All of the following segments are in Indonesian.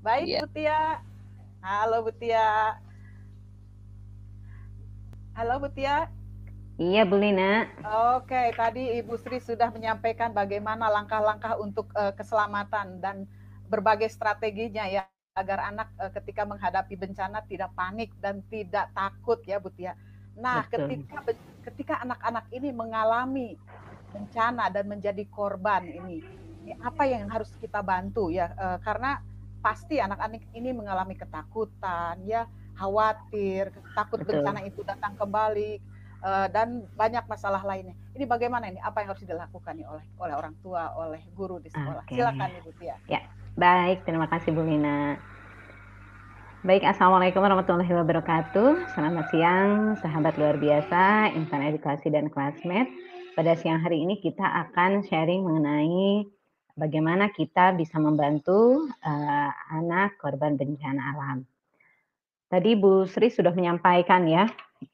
Baik, Iya. Bu Tia. Halo, Bu Tia. Halo, Bu Tia. Iya, Bu Lina. Oke, tadi Ibu Sri sudah menyampaikan bagaimana langkah-langkah untuk keselamatan dan berbagai strateginya ya agar anak ketika menghadapi bencana tidak panik dan tidak takut ya, Bu Tia. Nah, Betul. ketika anak-anak ini mengalami bencana dan menjadi korban ini apa yang harus kita bantu ya? Karena pasti anak-anak ini mengalami ketakutan ya, khawatir, takut Betul. bencana itu datang kembali dan banyak masalah lainnya. Ini bagaimana ini? Apa yang harus dilakukan nih oleh orang tua, oleh guru di sekolah? Oke. Silakan Ibu Tia. Ya, baik. Terima kasih Bu Lina. Baik, Assalamualaikum warahmatullahi wabarakatuh. Selamat siang, sahabat luar biasa, insan edukasi dan classmate. Pada siang hari ini kita akan sharing mengenai bagaimana kita bisa membantu anak korban bencana alam. Tadi Bu Sri sudah menyampaikan ya,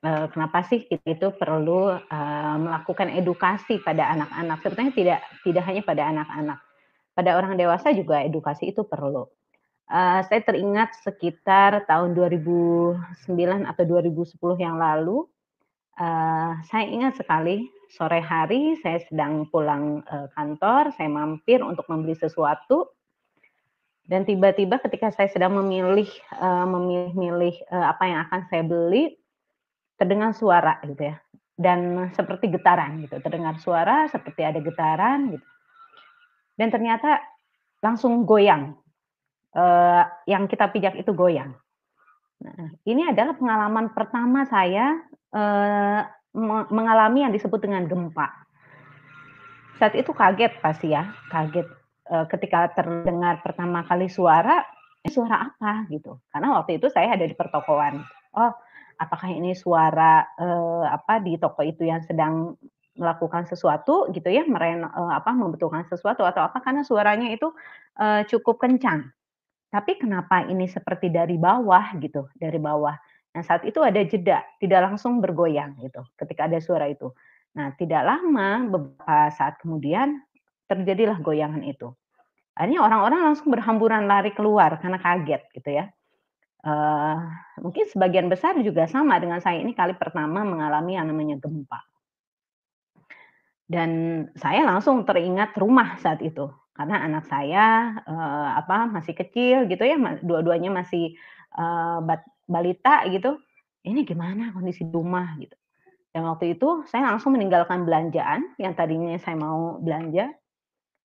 kenapa sih kita itu perlu melakukan edukasi pada anak-anak. Sebetulnya tidak hanya pada anak-anak, pada orang dewasa juga edukasi itu perlu. Saya teringat sekitar tahun 2009 atau 2010 yang lalu, saya ingat sekali sore hari saya sedang pulang kantor, saya mampir untuk membeli sesuatu, dan tiba-tiba ketika saya sedang memilih apa yang akan saya beli, terdengar suara gitu ya, dan seperti getaran gitu, terdengar suara seperti ada getaran gitu, dan ternyata langsung goyang, yang kita pijak itu goyang. Nah, ini adalah pengalaman pertama saya, mengalami yang disebut dengan gempa. Saat itu kaget pasti ya, kaget, ketika terdengar pertama kali suara, ini suara apa gitu, karena waktu itu saya ada di pertokoan. Oh, apakah ini suara, di toko itu yang sedang melakukan sesuatu gitu ya, membetulkan sesuatu atau apa, karena suaranya itu, cukup kencang. Tapi kenapa ini seperti dari bawah gitu, dari bawah. Nah, saat itu ada jeda, tidak langsung bergoyang gitu, ketika ada suara itu. Nah, tidak lama, beberapa saat kemudian terjadilah goyangan itu. Akhirnya orang-orang langsung berhamburan lari keluar karena kaget gitu ya. Eee, Mungkin sebagian besar juga sama dengan saya, ini kali pertama mengalami yang namanya gempa. Dan saya langsung teringat rumah saat itu, karena anak saya, masih kecil gitu ya, dua-duanya masih, balita gitu, ini gimana kondisi di rumah gitu. Dan waktu itu saya langsung meninggalkan belanjaan yang tadinya saya mau belanja,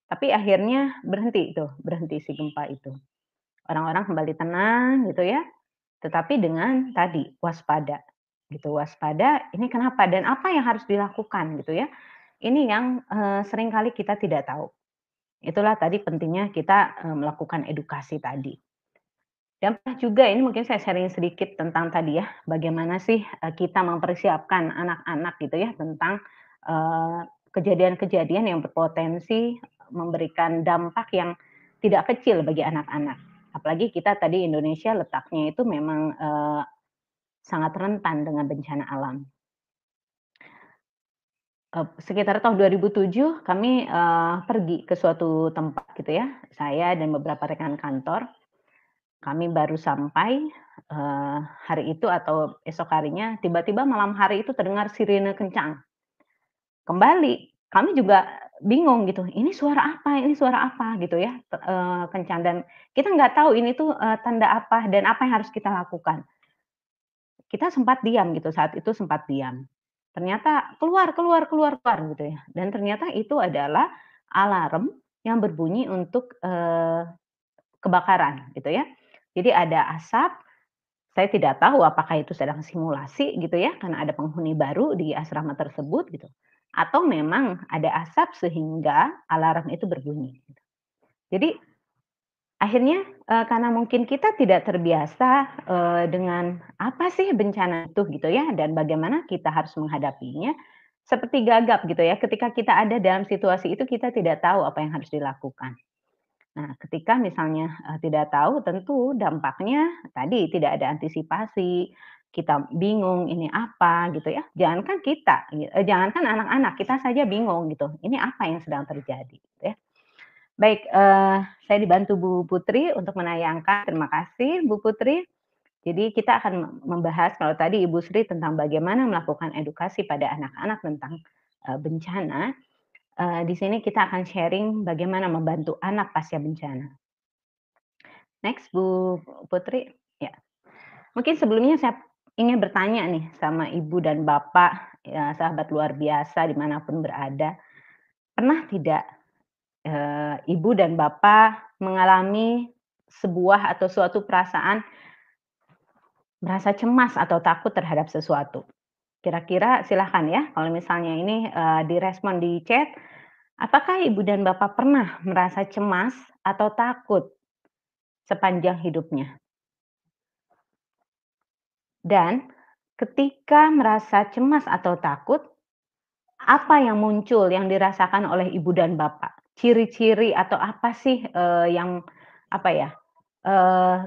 tapi akhirnya berhenti si gempa itu. Orang-orang kembali tenang gitu ya, tetapi dengan tadi waspada gitu, waspada ini kenapa dan apa yang harus dilakukan gitu ya. Ini yang, seringkali kita tidak tahu. Itulah tadi pentingnya kita, melakukan edukasi tadi. Dan pernah juga ini mungkin saya sharing sedikit tentang tadi ya, bagaimana sih, kita mempersiapkan anak-anak gitu ya tentang, kejadian-kejadian yang berpotensi memberikan dampak yang tidak kecil bagi anak-anak. Apalagi kita tadi Indonesia letaknya itu memang, sangat rentan dengan bencana alam. Sekitar tahun 2007 kami, pergi ke suatu tempat gitu ya, saya dan beberapa rekan kantor. Kami baru sampai, hari itu atau esok harinya, tiba-tiba malam hari itu terdengar sirene kencang. Kembali, kami juga bingung gitu, "Ini suara apa ini suara apa?" Gitu ya, kencang dan kita nggak tahu ini tuh, tanda apa dan apa yang harus kita lakukan. Kita sempat diam gitu, saat itu sempat diam. Ternyata keluar keluar keluar keluar gitu ya, dan ternyata itu adalah alarm yang berbunyi untuk, kebakaran gitu ya. Jadi ada asap, saya tidak tahu apakah itu sedang simulasi gitu ya, karena ada penghuni baru di asrama tersebut gitu, atau memang ada asap sehingga alarm itu berbunyi gitu. Jadi akhirnya, karena mungkin kita tidak terbiasa, dengan apa sih bencana itu gitu ya, dan bagaimana kita harus menghadapinya, seperti gagap gitu ya, ketika kita ada dalam situasi itu kita tidak tahu apa yang harus dilakukan. Nah, ketika misalnya, tidak tahu tentu dampaknya tadi tidak ada antisipasi, kita bingung ini apa gitu ya, jangankan jangankan anak-anak, kita saja bingung gitu, ini apa yang sedang terjadi gitu ya. Baik, saya dibantu Bu Putri untuk menayangkan. Terima kasih Bu Putri. Jadi kita akan membahas kalau tadi Ibu Sri tentang bagaimana melakukan edukasi pada anak-anak tentang, bencana, di sini kita akan sharing bagaimana membantu anak pasca bencana. Next Bu Putri, ya. Mungkin sebelumnya saya ingin bertanya nih sama Ibu dan Bapak, ya sahabat luar biasa dimanapun berada, pernah tidak Ibu dan Bapak mengalami sebuah atau suatu perasaan merasa cemas atau takut terhadap sesuatu? Kira-kira silahkan ya, kalau misalnya ini, direspon di chat, apakah Ibu dan Bapak pernah merasa cemas atau takut sepanjang hidupnya? Dan ketika merasa cemas atau takut, apa yang muncul, yang dirasakan oleh ibu dan bapak? Ciri-ciri atau apa sih, yang apa ya,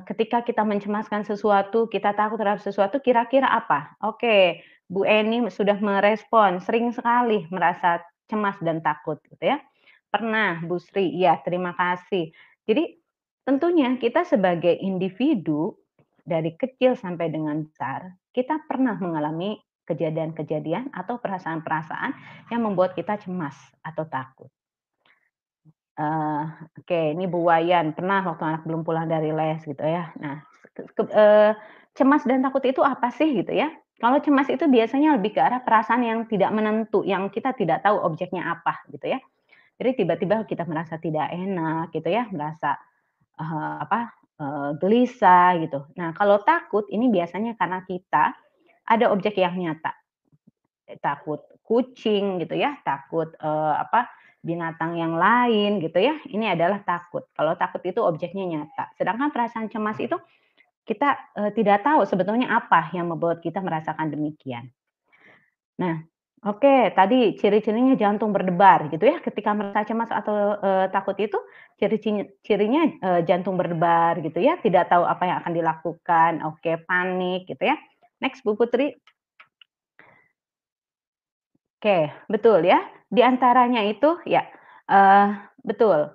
ketika kita mencemaskan sesuatu, kita takut terhadap sesuatu, kira-kira apa? Oke, Bu Eni sudah merespon, sering sekali merasa cemas dan takut gitu ya. Pernah, Bu Sri, iya terima kasih. Jadi tentunya kita sebagai individu dari kecil sampai dengan besar, kita pernah mengalami kejadian-kejadian atau perasaan-perasaan yang membuat kita cemas atau takut. Eee, oke, ini Bu Wayan, pernah waktu anak belum pulang dari les gitu ya. Nah, cemas dan takut itu apa sih gitu ya? Kalau cemas itu biasanya lebih ke arah perasaan yang tidak menentu, yang kita tidak tahu objeknya apa gitu ya. Jadi tiba-tiba kita merasa tidak enak gitu ya, merasa, gelisah gitu. Nah, kalau takut ini biasanya karena kita ada objek yang nyata. Takut kucing gitu ya, takut, binatang yang lain gitu ya, ini adalah takut. Kalau takut itu objeknya nyata, sedangkan perasaan cemas itu kita, tidak tahu sebetulnya apa yang membuat kita merasakan demikian. Nah, oke, tadi ciri-cirinya jantung berdebar gitu ya, ketika merasa cemas atau, takut itu cirinya, jantung berdebar gitu ya, tidak tahu apa yang akan dilakukan, oke, panik gitu ya. Next Bu Putri. Oke, betul ya. Di antaranya itu ya, betul.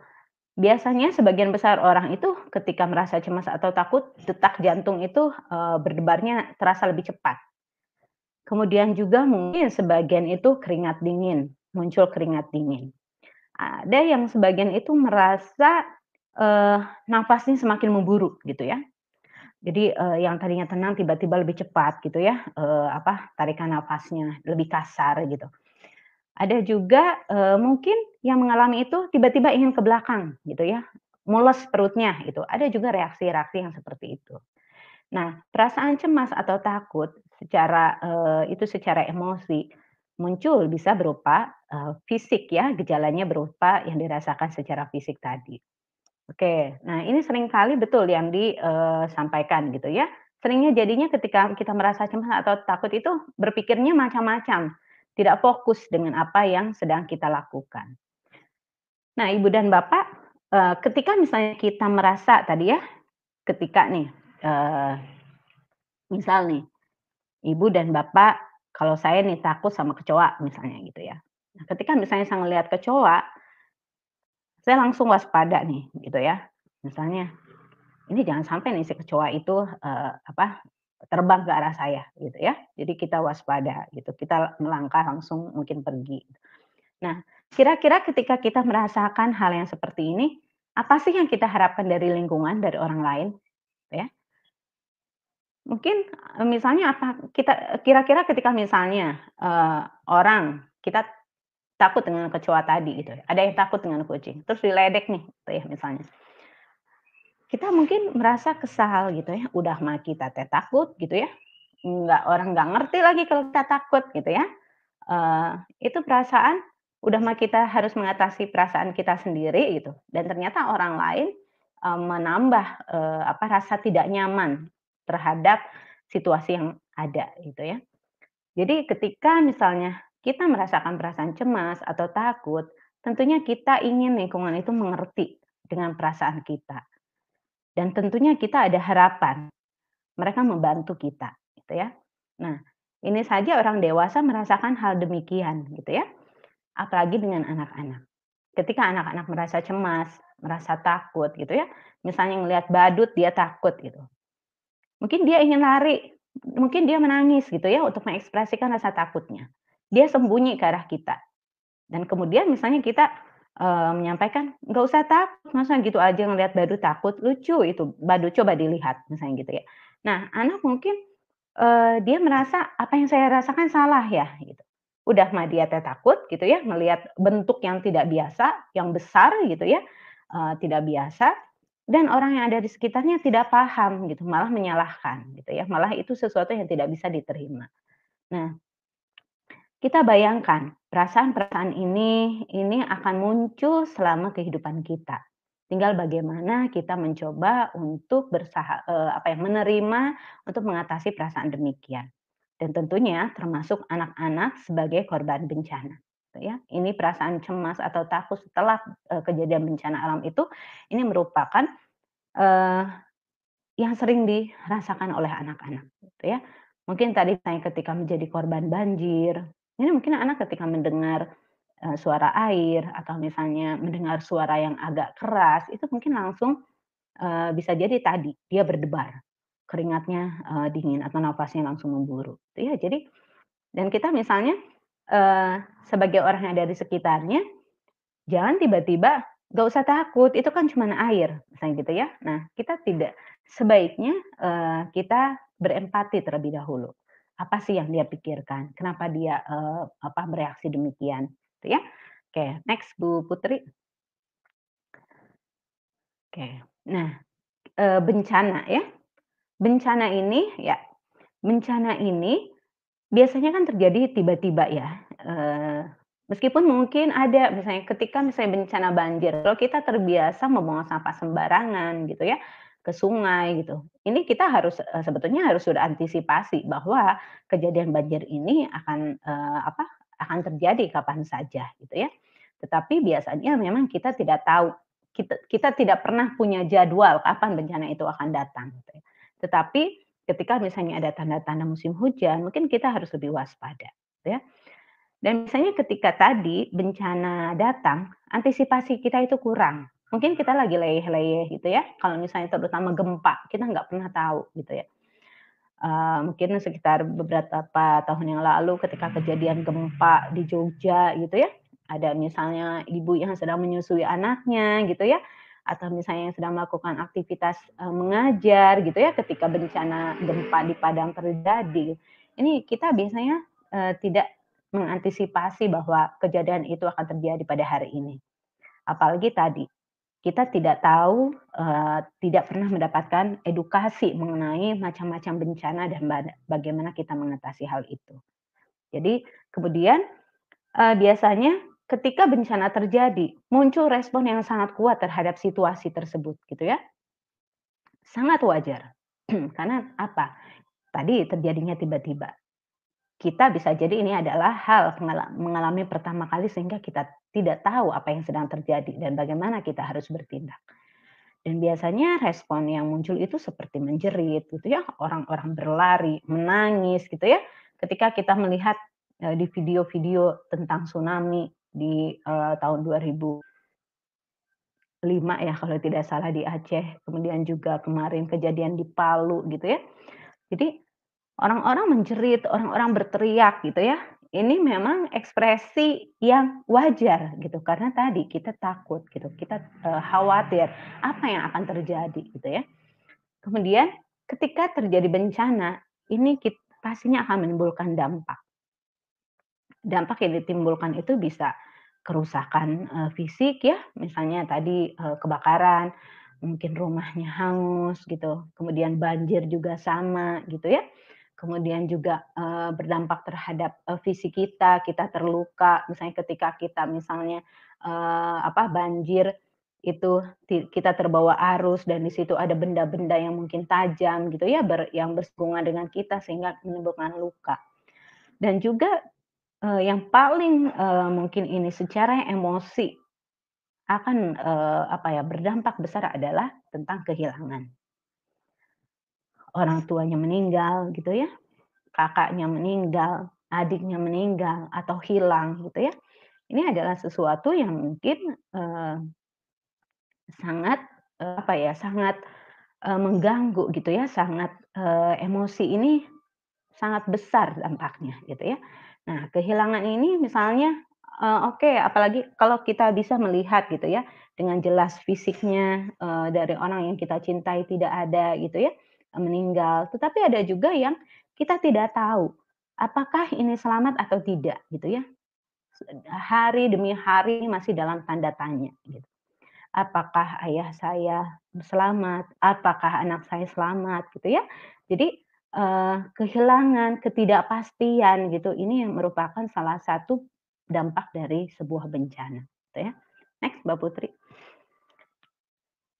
Biasanya sebagian besar orang itu ketika merasa cemas atau takut, detak jantung itu, berdebarnya terasa lebih cepat. Kemudian juga mungkin sebagian itu keringat dingin, muncul keringat dingin. Ada yang sebagian itu merasa, nafasnya semakin memburu gitu ya. Jadi, yang tadinya tenang tiba-tiba lebih cepat gitu ya, tarikan nafasnya lebih kasar gitu. Ada juga, mungkin yang mengalami itu tiba-tiba ingin ke belakang gitu ya, mules perutnya itu, ada juga reaksi-reaksi yang seperti itu. Nah, perasaan cemas atau takut secara, secara emosi muncul bisa berupa, fisik ya, gejalanya berupa yang dirasakan secara fisik tadi. Oke, nah ini seringkali betul yang disampaikan gitu ya. Seringnya jadinya ketika kita merasa cemas atau takut itu berpikirnya macam-macam, tidak fokus dengan apa yang sedang kita lakukan. Nah, Ibu dan Bapak, ketika misalnya kita merasa tadi ya, ketika nih, eee, misal nih, Ibu dan Bapak, kalau saya nih takut sama kecoa misalnya gitu ya. Nah, ketika misalnya saya ngelihat kecoa, saya langsung waspada nih gitu ya. Misalnya ini jangan sampai nih si kecoa itu, terbang ke arah saya gitu ya. Jadi kita waspada gitu, kita melangkah langsung mungkin pergi. Nah, kira-kira ketika kita merasakan hal yang seperti ini, apa sih yang kita harapkan dari lingkungan, dari orang lain, ya? Mungkin, misalnya kira-kira ketika misalnya, orang kita takut dengan kecoa tadi gitu ya, ada yang takut dengan kucing, terus diledek nih gitu ya misalnya. Kita mungkin merasa kesal gitu ya, udah mah kita teh takut gitu ya, orang nggak ngerti lagi kalau kita takut gitu ya. Itu perasaan udah mah kita harus mengatasi perasaan kita sendiri gitu, dan ternyata orang lain, menambah, rasa tidak nyaman terhadap situasi yang ada gitu ya. Jadi ketika misalnya kita merasakan perasaan cemas atau takut, tentunya kita ingin lingkungan itu mengerti dengan perasaan kita. Dan tentunya kita ada harapan, mereka membantu kita, gitu ya. Nah, ini saja orang dewasa merasakan hal demikian, gitu ya, apalagi dengan anak-anak. Ketika anak-anak merasa cemas, merasa takut gitu ya, misalnya ngelihat badut dia takut gitu. Mungkin dia ingin lari, mungkin dia menangis gitu ya untuk mengekspresikan rasa takutnya. Dia sembunyi ke arah kita dan kemudian misalnya kita, menyampaikan, "Nggak usah takut, masa gitu aja ngelihat badut takut, lucu itu badut, coba dilihat," misalnya gitu ya. Nah, anak mungkin, dia merasa, "Apa yang saya rasakan salah ya?" Gitu. Udah mah dia teh takut gitu ya, melihat bentuk yang tidak biasa, yang besar gitu ya, tidak biasa, dan orang yang ada di sekitarnya tidak paham gitu, malah menyalahkan gitu ya, malah itu sesuatu yang tidak bisa diterima. Nah, kita bayangkan perasaan-perasaan ini akan muncul selama kehidupan kita. Tinggal bagaimana kita mencoba untuk menerima untuk mengatasi perasaan demikian. Dan tentunya termasuk anak-anak sebagai korban bencana, gitu ya. Ini perasaan cemas atau takut setelah, kejadian bencana alam itu, ini merupakan, eee, yang sering dirasakan oleh anak-anak, gitu ya. Mungkin tadi misalnya ketika menjadi korban banjir, ini mungkin anak ketika mendengar, suara air atau misalnya mendengar suara yang agak keras, itu mungkin langsung, bisa jadi tadi dia berdebar, keringatnya, dingin atau nafasnya langsung memburu, gitu ya. Jadi dan kita misalnya, sebagai orang yang ada di sekitarnya, jangan tiba-tiba, "Nggak usah takut, itu kan cuman air," misalnya gitu ya. Nah, kita tidak sebaiknya, kita berempati terlebih dahulu. Apa sih yang dia pikirkan? Kenapa dia, bereaksi demikian, gitu ya. Oke, next Bu Putri. Oke. Nah, bencana ya, bencana ini ya, bencana ini biasanya kan terjadi tiba-tiba ya, meskipun mungkin ada misalnya ketika misalnya bencana banjir, kalau kita terbiasa membuang sampah sembarangan gitu ya, ke sungai gitu. Ini kita harus, sebetulnya harus sudah antisipasi bahwa kejadian banjir ini akan, akan terjadi kapan saja gitu ya. Tetapi biasanya memang kita tidak tahu, kita tidak pernah punya jadwal kapan bencana itu akan datang gitu ya. Tetapi ketika misalnya ada tanda-tanda musim hujan, mungkin kita harus lebih waspada, gitu ya. Dan misalnya ketika tadi bencana datang, antisipasi kita itu kurang. Mungkin kita lagi leyeh-leyeh gitu ya, kalau misalnya terutama gempa, kita nggak pernah tahu gitu ya. Mungkin sekitar beberapa tahun yang lalu ketika kejadian gempa di Jogja gitu ya, ada misalnya ibu yang sedang menyusui anaknya gitu ya, atau misalnya yang sedang melakukan aktivitas, mengajar gitu ya ketika bencana gempa di Padang terjadi. Ini kita biasanya, tidak mengantisipasi bahwa kejadian itu akan terjadi pada hari ini. Apalagi tadi, kita tidak tahu, tidak pernah mendapatkan edukasi mengenai macam-macam bencana dan bagaimana kita mengatasi hal itu. Jadi kemudian, biasanya ketika bencana terjadi, muncul respon yang sangat kuat terhadap situasi tersebut gitu ya, sangat wajar. Karena apa, tadi terjadinya tiba-tiba. Kita bisa jadi ini adalah hal mengalami pertama kali sehingga kita tidak tahu apa yang sedang terjadi dan bagaimana kita harus bertindak. Dan biasanya respon yang muncul itu seperti menjerit gitu ya, orang-orang berlari, menangis gitu ya, ketika kita melihat, di video-video tentang tsunami di, tahun 2005 ya kalau tidak salah di Aceh, kemudian juga kemarin kejadian di Palu gitu ya. Jadi orang-orang menjerit, orang-orang berteriak gitu ya. Ini memang ekspresi yang wajar gitu, karena tadi kita takut gitu, kita, khawatir apa yang akan terjadi gitu ya. Kemudian ketika terjadi bencana, ini pastinya akan menimbulkan dampak. Dampak yang ditimbulkan itu bisa kerusakan, fisik ya, misalnya tadi, kebakaran, mungkin rumahnya hangus gitu, kemudian banjir juga sama gitu ya. Kemudian juga, berdampak terhadap, fisik kita terluka, misalnya ketika kita misalnya, banjir itu kita terbawa arus dan di situ ada benda-benda yang mungkin tajam gitu ya, yang bersinggungan dengan kita sehingga menimbulkan luka. Dan juga yang paling, mungkin ini secara emosi akan, berdampak besar adalah tentang kehilangan. Orang tuanya meninggal gitu ya, kakaknya meninggal, adiknya meninggal, atau hilang gitu ya. Ini adalah sesuatu yang mungkin, sangat, apa ya, sangat, mengganggu gitu ya, sangat, emosi ini sangat besar dampaknya gitu ya. Nah, kehilangan ini misalnya, oke, apalagi kalau kita bisa melihat gitu ya, dengan jelas fisiknya, dari orang yang kita cintai tidak ada gitu ya, meninggal. Tetapi ada juga yang kita tidak tahu, apakah ini selamat atau tidak gitu ya. Hari demi hari masih dalam tanda tanya gitu. Apakah ayah saya selamat? Apakah anak saya selamat? Gitu ya. Jadi, kehilangan, ketidakpastian gitu, ini yang merupakan salah satu dampak dari sebuah bencana, gitu ya. Next, Mbak Putri.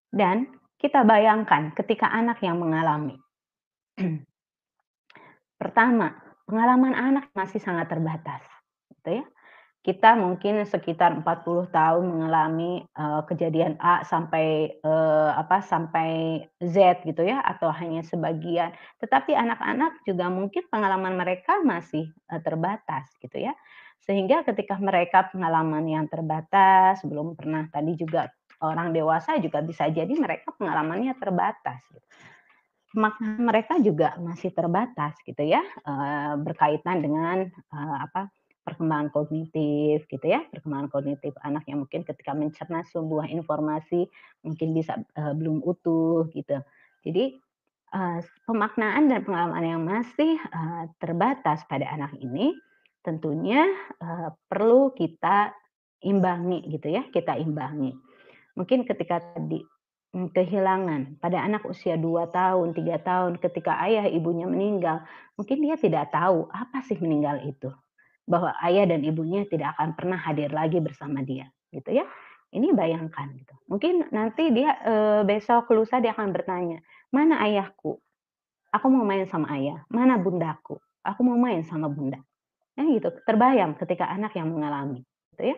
Dan kita bayangkan ketika anak yang mengalami. Pertama, pengalaman anak masih sangat terbatas, gitu ya. Kita mungkin sekitar 40 tahun mengalami, kejadian A sampai, sampai Z gitu ya, atau hanya sebagian. Tetapi anak-anak juga mungkin pengalaman mereka masih, terbatas gitu ya. Sehingga ketika mereka pengalaman yang terbatas, belum pernah tadi juga orang dewasa juga bisa jadi mereka pengalamannya terbatas gitu. Makna mereka juga masih terbatas gitu ya, berkaitan dengan, perkembangan kognitif gitu ya, perkembangan kognitif anak yang mungkin ketika mencerna sebuah informasi mungkin bisa, belum utuh gitu. Jadi, pemaknaan dan pengalaman yang masih, terbatas pada anak ini tentunya, perlu kita imbangi gitu ya, kita imbangi. Mungkin ketika tadi, kehilangan pada anak usia 2 tahun, 3 tahun ketika ayah ibunya meninggal, mungkin dia tidak tahu apa sih meninggal itu, bahwa ayah dan ibunya tidak akan pernah hadir lagi bersama dia, gitu ya. Ini bayangkan gitu. Mungkin nanti dia, besok lusa dia akan bertanya, "Mana ayahku? Aku mau main sama ayah. Mana bundaku? Aku mau main sama bunda." Kan gitu, terbayang ketika anak yang mengalami, gitu ya.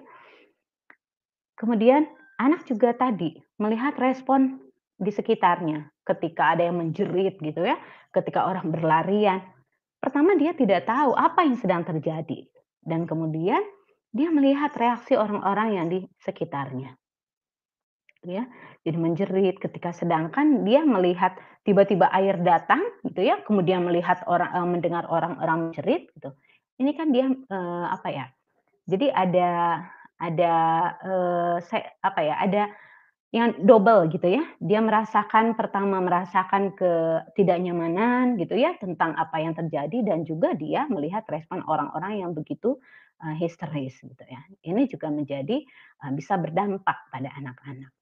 Kemudian anak juga tadi melihat respon di sekitarnya, ketika ada yang menjerit gitu ya, ketika orang berlarian. Pertama dia tidak tahu apa yang sedang terjadi dan kemudian dia melihat reaksi orang-orang yang di sekitarnya, gitu ya. Jadi menjerit ketika sedangkan dia melihat tiba-tiba air datang gitu ya, kemudian melihat mendengar orang-orang menjerit gitu. Ini kan dia, apa ya, jadi ada, ada yang double gitu ya. Dia merasakan pertama merasakan ketidaknyamanan gitu ya, tentang apa yang terjadi dan juga dia melihat respon orang-orang yang begitu, histeris gitu ya. Ini juga menjadi, bisa berdampak pada anak-anak.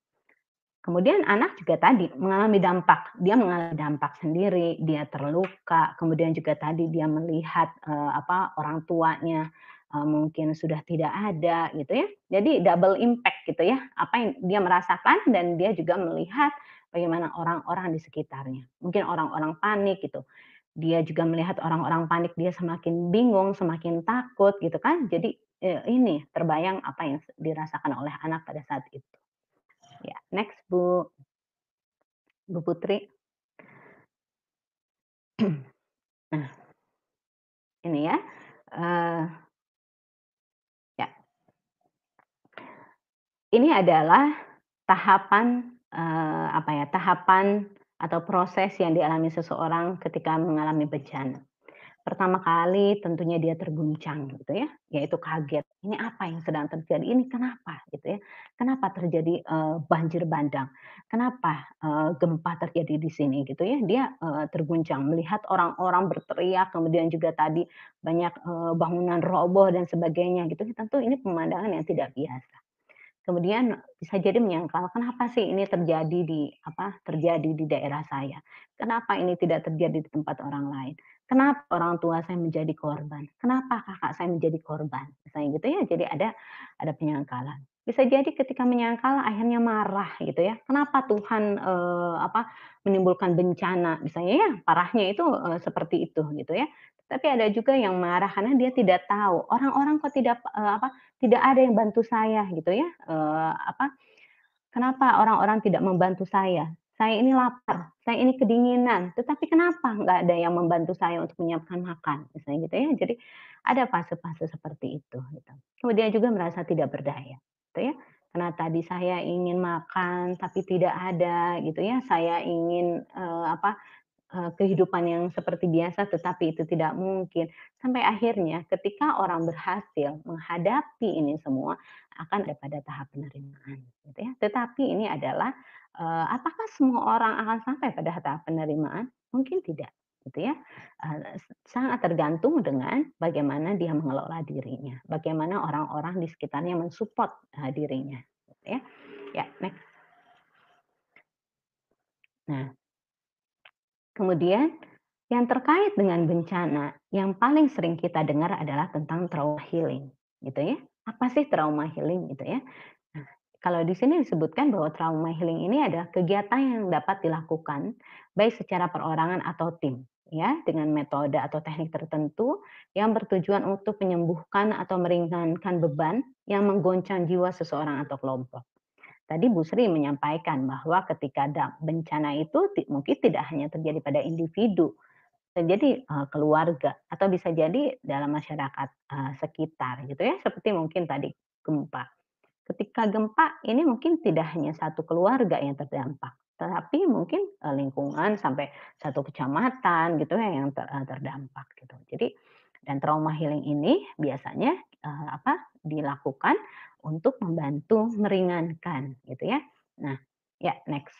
Kemudian anak juga tadi mengalami dampak, dia mengalami dampak sendiri, dia terluka, kemudian juga tadi dia melihat, orang tuanya, mungkin sudah tidak ada gitu ya. Jadi double impact gitu ya, apa yang dia merasakan dan dia juga melihat bagaimana orang-orang di sekitarnya. Mungkin orang-orang panik gitu, dia juga melihat orang-orang panik, dia semakin bingung, semakin takut gitu kan. Jadi, ini terbayang apa yang dirasakan oleh anak pada saat itu. Ya, next Bu Putri. Nah, ini ya, eee, ya, ini adalah tahapan, tahapan atau proses yang dialami seseorang ketika mengalami bencana. Pertama kali tentunya dia terguncang gitu ya, yaitu kaget, "Ini apa yang sedang terjadi? Ini kenapa?" Gitu ya. "Kenapa terjadi, banjir bandang? Kenapa, gempa terjadi di sini?" Gitu ya. Dia, terguncang melihat orang-orang berteriak, kemudian juga tadi banyak, bangunan roboh dan sebagainya gitu, tentu ini pemandangan yang tidak biasa. Kemudian bisa jadi menyangkal, "Kenapa sih ini terjadi di daerah saya? Kenapa ini tidak terjadi di tempat orang lain? Kenapa orang tua saya menjadi korban? Kenapa kakak saya menjadi korban?" Misalnya gitu ya, jadi ada penyangkalan. Bisa jadi ketika menyangkal akhirnya marah gitu ya, "Kenapa Tuhan, menimbulkan bencana?" Misalnya ya, parahnya itu, seperti itu gitu ya. Tapi ada juga yang marah karena dia tidak tahu, "Orang-orang kok tidak ada yang bantu saya gitu ya, kenapa orang-orang tidak membantu saya? Saya ini lapar, saya ini kedinginan, tetapi kenapa nggak ada yang membantu saya untuk menyiapkan makan?" Misalnya gitu ya. Jadi ada fase-fase seperti itu gitu. Kemudian juga merasa tidak berdaya, gitu ya. karena tadi saya ingin makan tapi tidak ada gitu ya, saya ingin, kehidupan yang seperti biasa tetapi itu tidak mungkin. Sampai akhirnya ketika orang berhasil menghadapi ini semua, akan ada pada tahap penerimaan gitu ya. Tetapi ini adalah, apakah semua orang akan sampai pada tahap penerimaan? Mungkin tidak gitu ya, sangat tergantung dengan bagaimana dia mengelola dirinya, bagaimana orang-orang di sekitarnya mensupport, dirinya gitu ya. Ya, next. Nah, kemudian yang terkait dengan bencana, yang paling sering kita dengar adalah tentang trauma healing, gitu ya. Apa sih trauma healing gitu ya? Nah, kalau di sini disebutkan bahwa trauma healing ini adalah kegiatan yang dapat dilakukan baik secara perorangan atau tim, ya, dengan metode atau teknik tertentu yang bertujuan untuk menyembuhkan atau meringankan beban yang menggoncang jiwa seseorang atau kelompok. Tadi Bu Sri menyampaikan bahwa ketika ada bencana itu mungkin tidak hanya terjadi pada individu, bisa jadi, keluarga atau bisa jadi dalam masyarakat, sekitar gitu ya, seperti mungkin tadi gempa. Ketika gempa ini mungkin tidak hanya satu keluarga yang terdampak, tetapi mungkin, lingkungan sampai satu kecamatan gitu ya yang terdampak gitu. Jadi dan trauma healing ini biasanya, dilakukan untuk membantu meringankan gitu ya. Nah, ya next.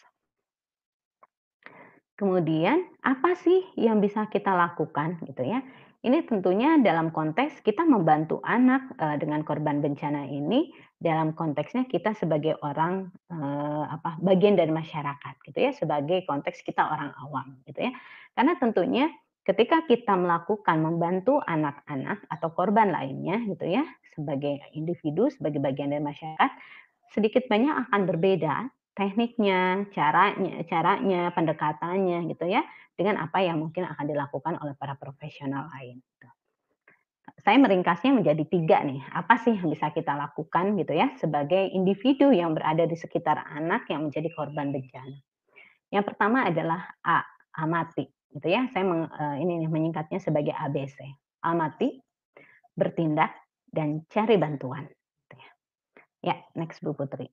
Kemudian apa sih yang bisa kita lakukan gitu ya? Ini tentunya dalam konteks kita membantu anak, dengan korban bencana ini, dalam konteksnya kita sebagai orang, bagian dari masyarakat gitu ya, sebagai konteks kita orang awam gitu ya. Karena tentunya ketika kita melakukan membantu anak-anak atau korban lainnya gitu ya, sebagai individu, sebagai bagian dari masyarakat, sedikit banyak akan berbeda tekniknya, caranya caranya, pendekatannya gitu ya, dengan apa yang mungkin akan dilakukan oleh para profesional lain, gitu. Saya meringkasnya menjadi 3 nih, apa sih yang bisa kita lakukan gitu ya, sebagai individu yang berada di sekitar anak yang menjadi korban bencana. Yang pertama adalah A, amati gitu ya, saya ini nih menyingkatnya sebagai ABC. Amati, bertindak, dan cari bantuan, gitu ya. Ya, next Bu Putri.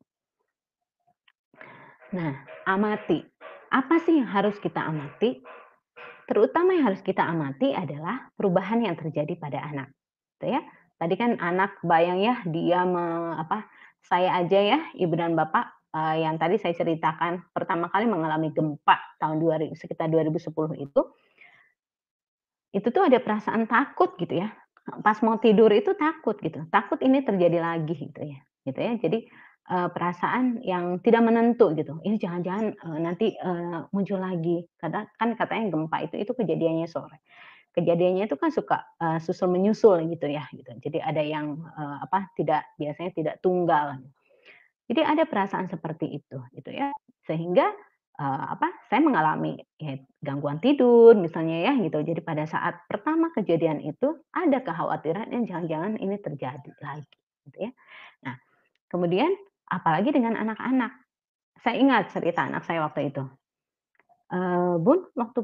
Nah, amati. Apa sih yang harus kita amati? Terutama yang harus kita amati adalah perubahan yang terjadi pada anak, gitu ya. Tadi kan anak bayang ya dia saya aja ya, ibu dan bapak, yang tadi saya ceritakan pertama kali mengalami gempa tahun sekitar 2010 itu tuh ada perasaan takut gitu ya. Pas mau tidur itu takut gitu, takut ini terjadi lagi gitu ya. Jadi, perasaan yang tidak menentu gitu, ini jangan-jangan, nanti, muncul lagi, karena kan katanya gempa itu kejadiannya sore. Kejadiannya itu kan suka, susul menyusul gitu ya, gitu. Jadi ada yang, biasanya tidak tunggal. Jadi ada perasaan seperti itu, gitu ya. Sehingga, saya mengalami ya gangguan tidur misalnya ya gitu. Jadi pada saat pertama kejadian itu ada kekhawatiran yang jangan-jangan ini terjadi lagi, gitu ya. Nah, kemudian apalagi dengan anak-anak. Saya ingat cerita anak saya waktu itu, "Bun, waktu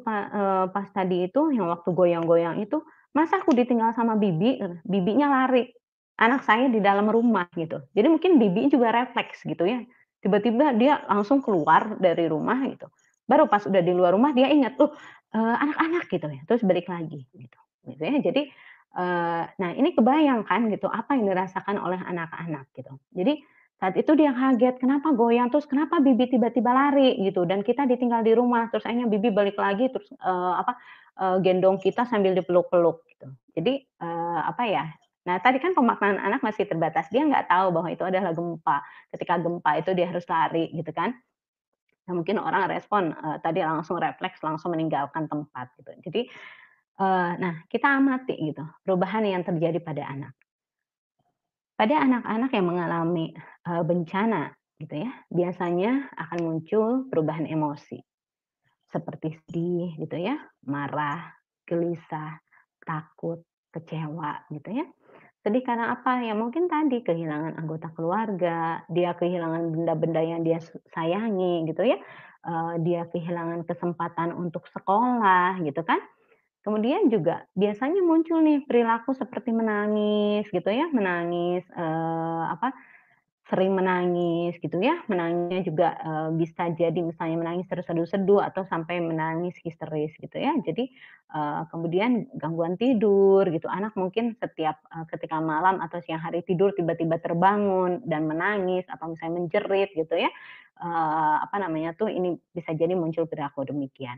pas tadi itu yang waktu goyang-goyang itu, masa aku ditinggal sama bibi?" Bibinya lari, anak saya di dalam rumah gitu. Jadi mungkin bibi juga refleks gitu ya, tiba-tiba dia langsung keluar dari rumah gitu. Baru pas udah di luar rumah dia ingat, "Loh, anak-anak," gitu ya, terus balik lagi gitu ya. Jadi, nah ini kebayang kan gitu, apa yang dirasakan oleh anak-anak gitu. Jadi saat itu dia kaget, "Kenapa goyang? Terus kenapa bibi tiba-tiba lari?" Gitu, dan kita ditinggal di rumah, terus akhirnya bibi balik lagi, terus, gendong kita sambil dipeluk-peluk gitu. Jadi, nah tadi kan pemaknaan anak masih terbatas, dia nggak tahu bahwa itu adalah gempa. Ketika gempa itu dia harus lari gitu kan. Nah mungkin orang respon, tadi langsung refleks, langsung meninggalkan tempat gitu. Jadi, nah kita amati gitu, perubahan yang terjadi pada anak. Pada anak-anak yang mengalami, bencana gitu ya, biasanya akan muncul perubahan emosi, seperti sedih gitu ya, marah, gelisah, takut, kecewa gitu ya. Sedih karena apa? Ya mungkin tadi kehilangan anggota keluarga, dia kehilangan benda-benda yang dia sayangi gitu ya, dia kehilangan kesempatan untuk sekolah gitu kan. Kemudian juga biasanya muncul nih perilaku seperti menangis gitu ya, menangis, sering menangis gitu ya, menangisnya juga, bisa jadi misalnya menangis terseduh-seduh atau sampai menangis histeris gitu ya. Jadi, kemudian gangguan tidur gitu, anak mungkin setiap, ketika malam atau siang hari tidur tiba-tiba terbangun dan menangis atau misalnya menjerit gitu ya, apa namanya tuh, ini bisa jadi muncul perilaku demikian.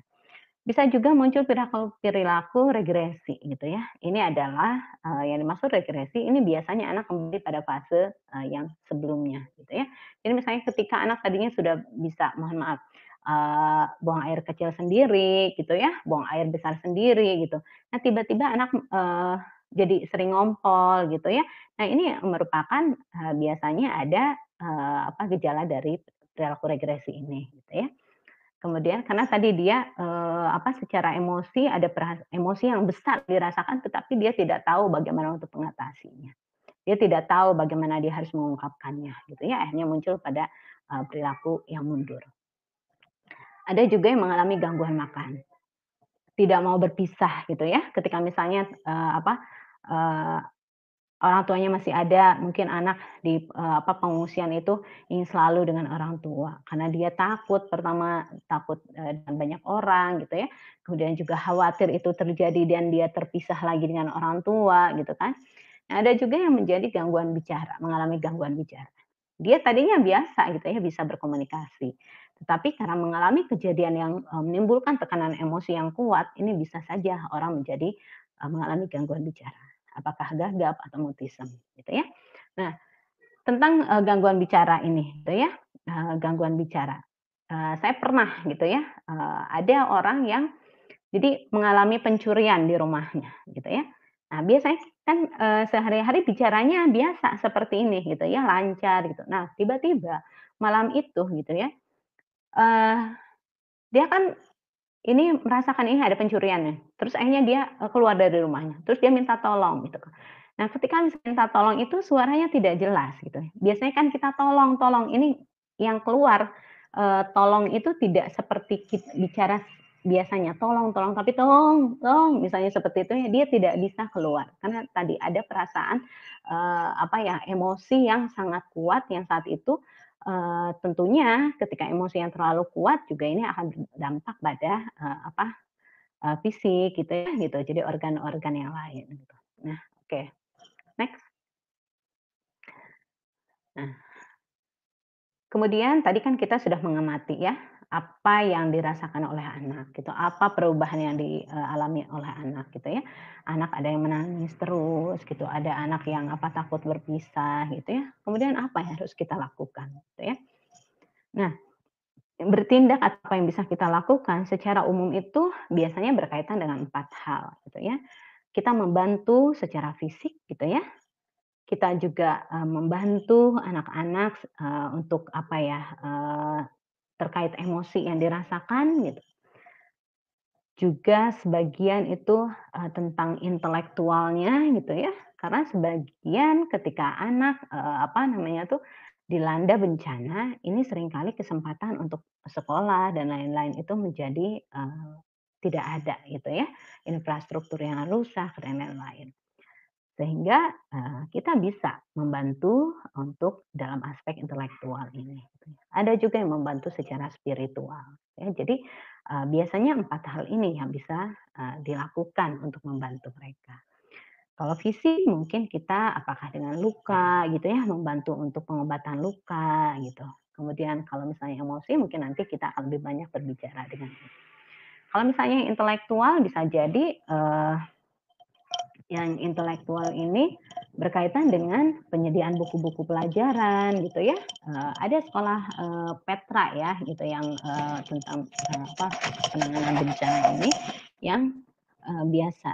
Bisa juga muncul perilaku perilaku regresi gitu ya. Ini adalah, yang dimaksud regresi ini biasanya anak kembali pada fase, yang sebelumnya gitu ya. Jadi misalnya ketika anak tadinya sudah bisa, mohon maaf, buang air kecil sendiri gitu ya, buang air besar sendiri gitu. Nah tiba-tiba anak, jadi sering ngompol gitu ya. Nah ini merupakan, biasanya ada, apa, gejala dari perilaku regresi ini gitu ya. Kemudian karena tadi dia, apa, secara emosi ada emosi yang besar dirasakan, tetapi dia tidak tahu bagaimana untuk mengatasinya. Dia tidak tahu bagaimana dia harus mengungkapkannya, gitu ya, akhirnya muncul pada, perilaku yang mundur. Ada juga yang mengalami gangguan makan, tidak mau berpisah gitu ya, ketika misalnya, apa, eee, orang tuanya masih ada, mungkin anak di, apa, pengungsian itu ingin selalu dengan orang tua, karena dia takut, pertama takut, dengan banyak orang gitu ya, kemudian juga khawatir itu terjadi dan dia terpisah lagi dengan orang tua gitu kan. Nah, ada juga yang menjadi gangguan bicara, mengalami gangguan bicara. Dia tadinya biasa gitu ya, bisa berkomunikasi, tetapi karena mengalami kejadian yang, menimbulkan tekanan emosi yang kuat, ini bisa saja orang menjadi, mengalami gangguan bicara. Apakah gagap atau mutisme gitu ya. Nah, tentang, gangguan bicara ini gitu ya, gangguan bicara, saya pernah gitu ya, ada orang yang jadi mengalami pencurian di rumahnya gitu ya. Nah, biasanya kan, sehari-hari bicaranya biasa seperti ini gitu ya, lancar gitu. Nah, tiba-tiba malam itu gitu ya, eee, dia kan ini merasakan ini ada pencurian ya, terus akhirnya dia, keluar dari rumahnya, terus dia minta tolong gitu kan. Nah, ketika minta tolong itu suaranya tidak jelas gitu ya. Biasanya kan kita tolong tolong, ini yang keluar, tolong itu tidak seperti bicara biasanya, "Tolong tolong," tapi, "Tolong tolong," misalnya seperti itu ya, dia tidak bisa keluar. Karena tadi ada perasaan, apa ya, emosi yang sangat kuat yang saat itu, tentunya ketika emosi yang terlalu kuat juga ini akan berdampak pada, apa, fisik gitu ya, gitu. Jadi organ-organ yang lain gitu. Nah, oke, next. Nah, kemudian tadi kan kita sudah mengamati ya, apa yang dirasakan oleh anak gitu, apa perubahan yang dialami oleh anak gitu ya. Anak ada yang menangis terus gitu, ada anak yang apa, takut berpisah gitu ya. Kemudian apa yang harus kita lakukan gitu ya. Nah, bertindak atau apa yang bisa kita lakukan secara umum itu biasanya berkaitan dengan 4 hal gitu ya. Kita membantu secara fisik gitu ya, kita juga, membantu anak-anak, untuk apa ya, terkait emosi yang dirasakan gitu. Juga sebagian itu, tentang intelektualnya gitu ya, karena sebagian ketika anak, apa namanya tuh, dilanda bencana, ini seringkali kesempatan untuk sekolah dan lain-lain itu menjadi, tidak ada gitu ya, infrastruktur yang rusak dan lain-lain. Sehingga, kita bisa membantu untuk dalam aspek intelektual ini, gitu ya. Ada juga yang membantu secara spiritual, ya. Jadi, biasanya 4 hal ini yang bisa, dilakukan untuk membantu mereka. Kalau fisik mungkin kita apakah dengan luka gitu ya, membantu untuk pengobatan luka gitu. Kemudian kalau misalnya emosi mungkin nanti kita akan lebih banyak berbicara dengan itu. Kalau misalnya yang intelektual bisa jadi, yang intelektual ini berkaitan dengan penyediaan buku-buku pelajaran gitu ya. Ada sekolah, Petra ya gitu yang, tentang, apa, penanganan bencana ini yang, biasa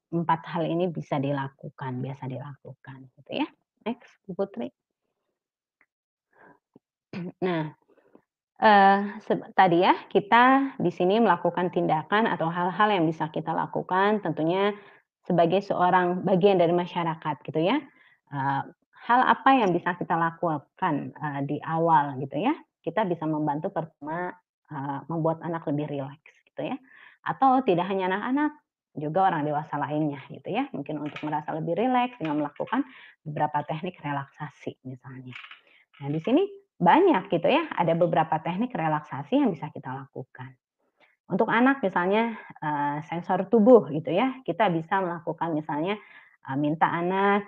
4 hal ini biasa dilakukan gitu ya. Next, Bu Putri. Nah, tadi ya, kita di sini melakukan tindakan atau hal-hal yang bisa kita lakukan tentunya sebagai seorang bagian dari masyarakat gitu ya. Eee, Hal apa yang bisa kita lakukan, di awal gitu ya, kita bisa membantu pertama, membuat anak lebih rileks gitu ya, atau tidak hanya anak-anak, juga orang dewasa lainnya gitu ya, mungkin untuk merasa lebih rileks dengan melakukan beberapa teknik relaksasi misalnya. Nah, di sini banyak gitu ya, ada beberapa teknik relaksasi yang bisa kita lakukan. Untuk anak misalnya, sensor tubuh gitu ya, kita bisa melakukan misalnya, minta anak,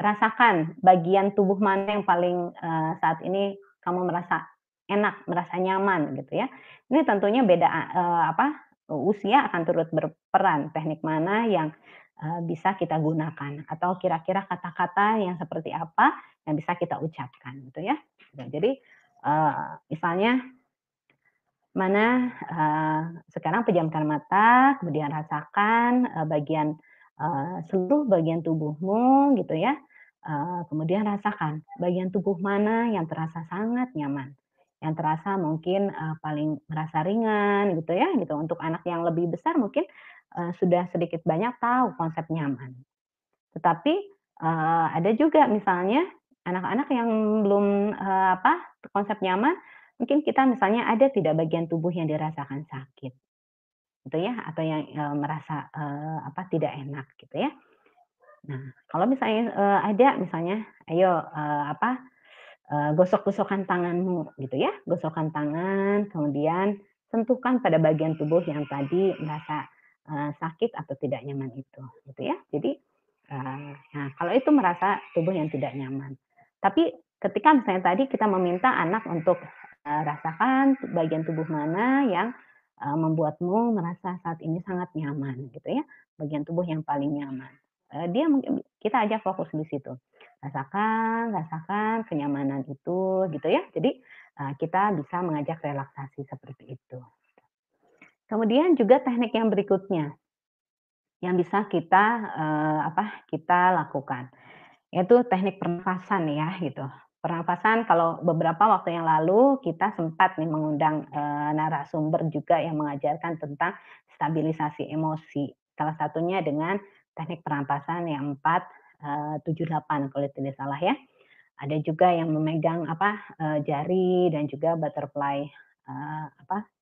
rasakan bagian tubuh mana yang paling, saat ini kamu merasa enak, merasa nyaman gitu ya. Ini tentunya beda, usia akan turut berperan, teknik mana yang, bisa kita gunakan atau kira-kira kata-kata yang seperti apa yang bisa kita ucapkan gitu ya. Nah, jadi, misalnya mana, sekarang pejamkan mata, kemudian rasakan, seluruh bagian tubuhmu gitu ya, kemudian rasakan bagian tubuh mana yang terasa sangat nyaman, yang terasa mungkin, paling merasa ringan gitu ya, gitu. Untuk anak yang lebih besar mungkin, sudah sedikit banyak tahu konsep nyaman. Tetapi, ada juga misalnya anak-anak yang belum, konsep nyaman, mungkin kita misalnya ada tidak bagian tubuh yang dirasakan sakit, gitu ya, atau yang, merasa, tidak enak gitu ya. Nah, kalau misalnya, ada misalnya, ayo, gosok-gosokkan tanganmu gitu ya, gosokkan tangan, kemudian sentuhkan pada bagian tubuh yang tadi merasa, sakit atau tidak nyaman itu, gitu ya. Jadi, nah kalau itu merasa tubuh yang tidak nyaman. Tapi ketika misalnya tadi kita meminta anak untuk, rasakan bagian tubuh mana yang, membuatmu merasa saat ini sangat nyaman gitu ya, bagian tubuh yang paling nyaman. Dia mungkin kita ajak fokus di situ. Rasakan rasakan kenyamanan itu gitu ya. Jadi, kita bisa mengajak relaksasi seperti itu. Kemudian juga teknik yang berikutnya, yang bisa kita, kita lakukan, yaitu teknik pernafasan ya gitu. Pernafasan kalau beberapa waktu yang lalu kita sempat nih mengundang, narasumber juga yang mengajarkan tentang stabilisasi emosi. Salah satunya dengan teknik pernapasan yang 4, 7, 8 kalau tidak salah ya. Ada juga yang memegang jari dan juga butterfly,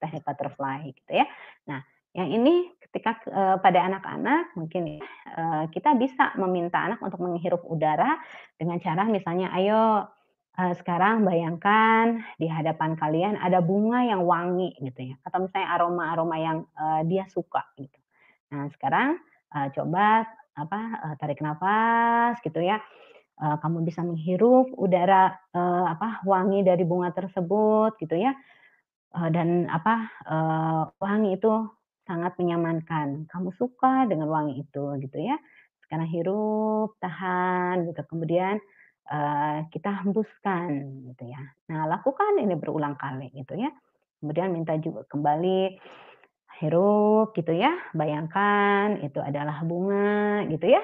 teknik butterfly gitu ya. Nah, yang ini ketika, pada anak-anak mungkin ya, kita bisa meminta anak untuk menghirup udara dengan cara misalnya, "Ayo, sekarang bayangkan di hadapan kalian ada bunga yang wangi," gitu ya, atau misalnya aroma-aroma yang, dia suka gitu. Nah, sekarang, coba tarik nafas gitu ya, kamu bisa menghirup udara, wangi dari bunga tersebut gitu ya, dan wangi itu sangat menyamankan. Kamu suka dengan wangi itu gitu ya. Sekarang hirup, tahan gitu, kemudian, kita hembuskan gitu ya. Nah, lakukan ini berulang kali gitu ya. Kemudian minta juga kembali hirup gitu ya, bayangkan itu adalah bunga gitu ya,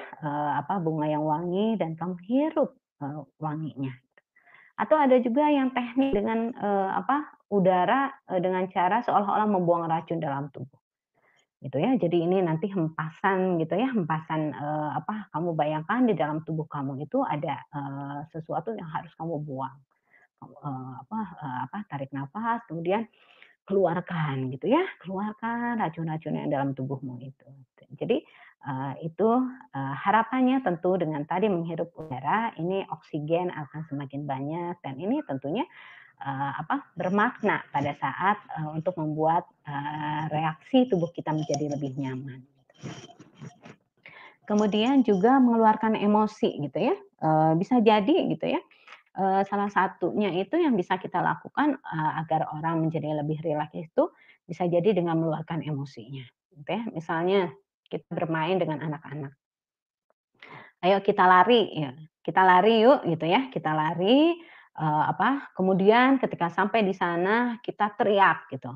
bunga yang wangi dan kamu hirup, wanginya. Atau ada juga yang teknik dengan, udara, dengan cara seolah-olah membuang racun dalam tubuh, gitu ya. Jadi ini nanti hempasan gitu ya, hempasan, kamu bayangkan di dalam tubuh kamu itu ada, sesuatu yang harus kamu buang. Kamu, tarik nafas kemudian keluarkan gitu ya, keluarkan racun-racun yang dalam tubuhmu itu. Jadi, itu, harapannya tentu dengan tadi menghirup udara, ini oksigen akan semakin banyak dan ini tentunya, bermakna pada saat, untuk membuat, reaksi tubuh kita menjadi lebih nyaman. Kemudian juga mengeluarkan emosi gitu ya, bisa jadi gitu ya, salah satunya itu yang bisa kita lakukan, agar orang menjadi lebih rileks itu, bisa jadi dengan meluapkan emosinya, gitu ya. Misalnya kita bermain dengan anak-anak, "Ayo kita lari," ya, "kita lari yuk," gitu ya, kita lari, kemudian ketika sampai di sana kita teriak gitu,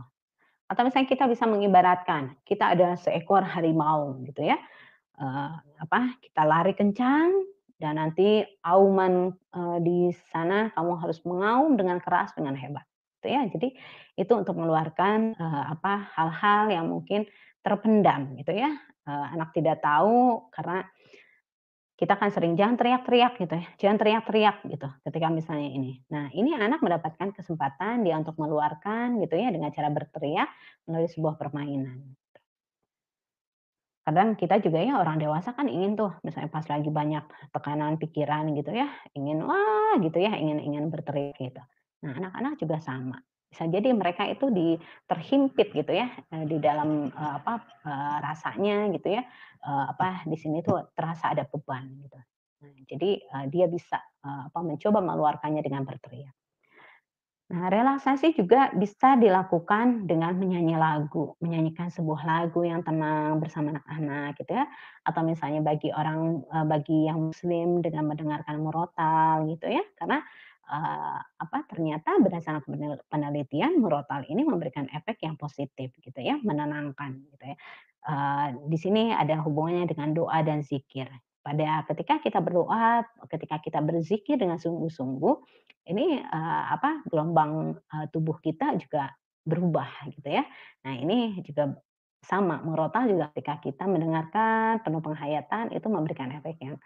atau misalnya kita bisa mengibaratkan, kita ada seekor harimau gitu ya, kita lari kencang dan nanti auman, di sana kamu harus mengaum dengan keras, dengan hebat, gitu ya. Jadi itu untuk mengeluarkan, hal-hal yang mungkin terpendam gitu ya, anak tidak tahu karena kita kan sering, "Jangan teriak-teriak," gitu ya, "jangan teriak-teriak," gitu, ketika misalnya ini. Nah, ini anak mendapatkan kesempatan dia untuk meluarkan gitu ya dengan cara berteriak melalui sebuah permainan. Kadang kita juga ya orang dewasa kan ingin tuh misalnya pas lagi banyak tekanan pikiran gitu ya, ingin wah gitu ya, ingin ingin berteriak gitu. Nah, anak-anak juga sama. Bisa jadi mereka itu terhimpit gitu ya, di dalam, rasanya gitu ya, di sini tuh terasa ada beban gitu. Nah, jadi, dia bisa, mencoba mengeluarkannya dengan berteriak. Nah, relaksasi juga bisa dilakukan dengan menyanyi lagu, menyanyikan sebuah lagu yang tenang bersama anak-anak gitu ya, atau misalnya bagi yang muslim dengan mendengarkan murotal gitu ya. Karena, ternyata berdasarkan penelitian murotal ini memberikan efek yang positif gitu ya, menenangkan gitu ya. Di sini ada hubungannya dengan doa dan zikir. Ketika kita berdoa, ketika kita berzikir dengan sungguh-sungguh, ini, gelombang, tubuh kita juga berubah gitu ya. Nah ini juga sama, murotal juga ketika kita mendengarkan penuh penghayatan itu memberikan efek yang,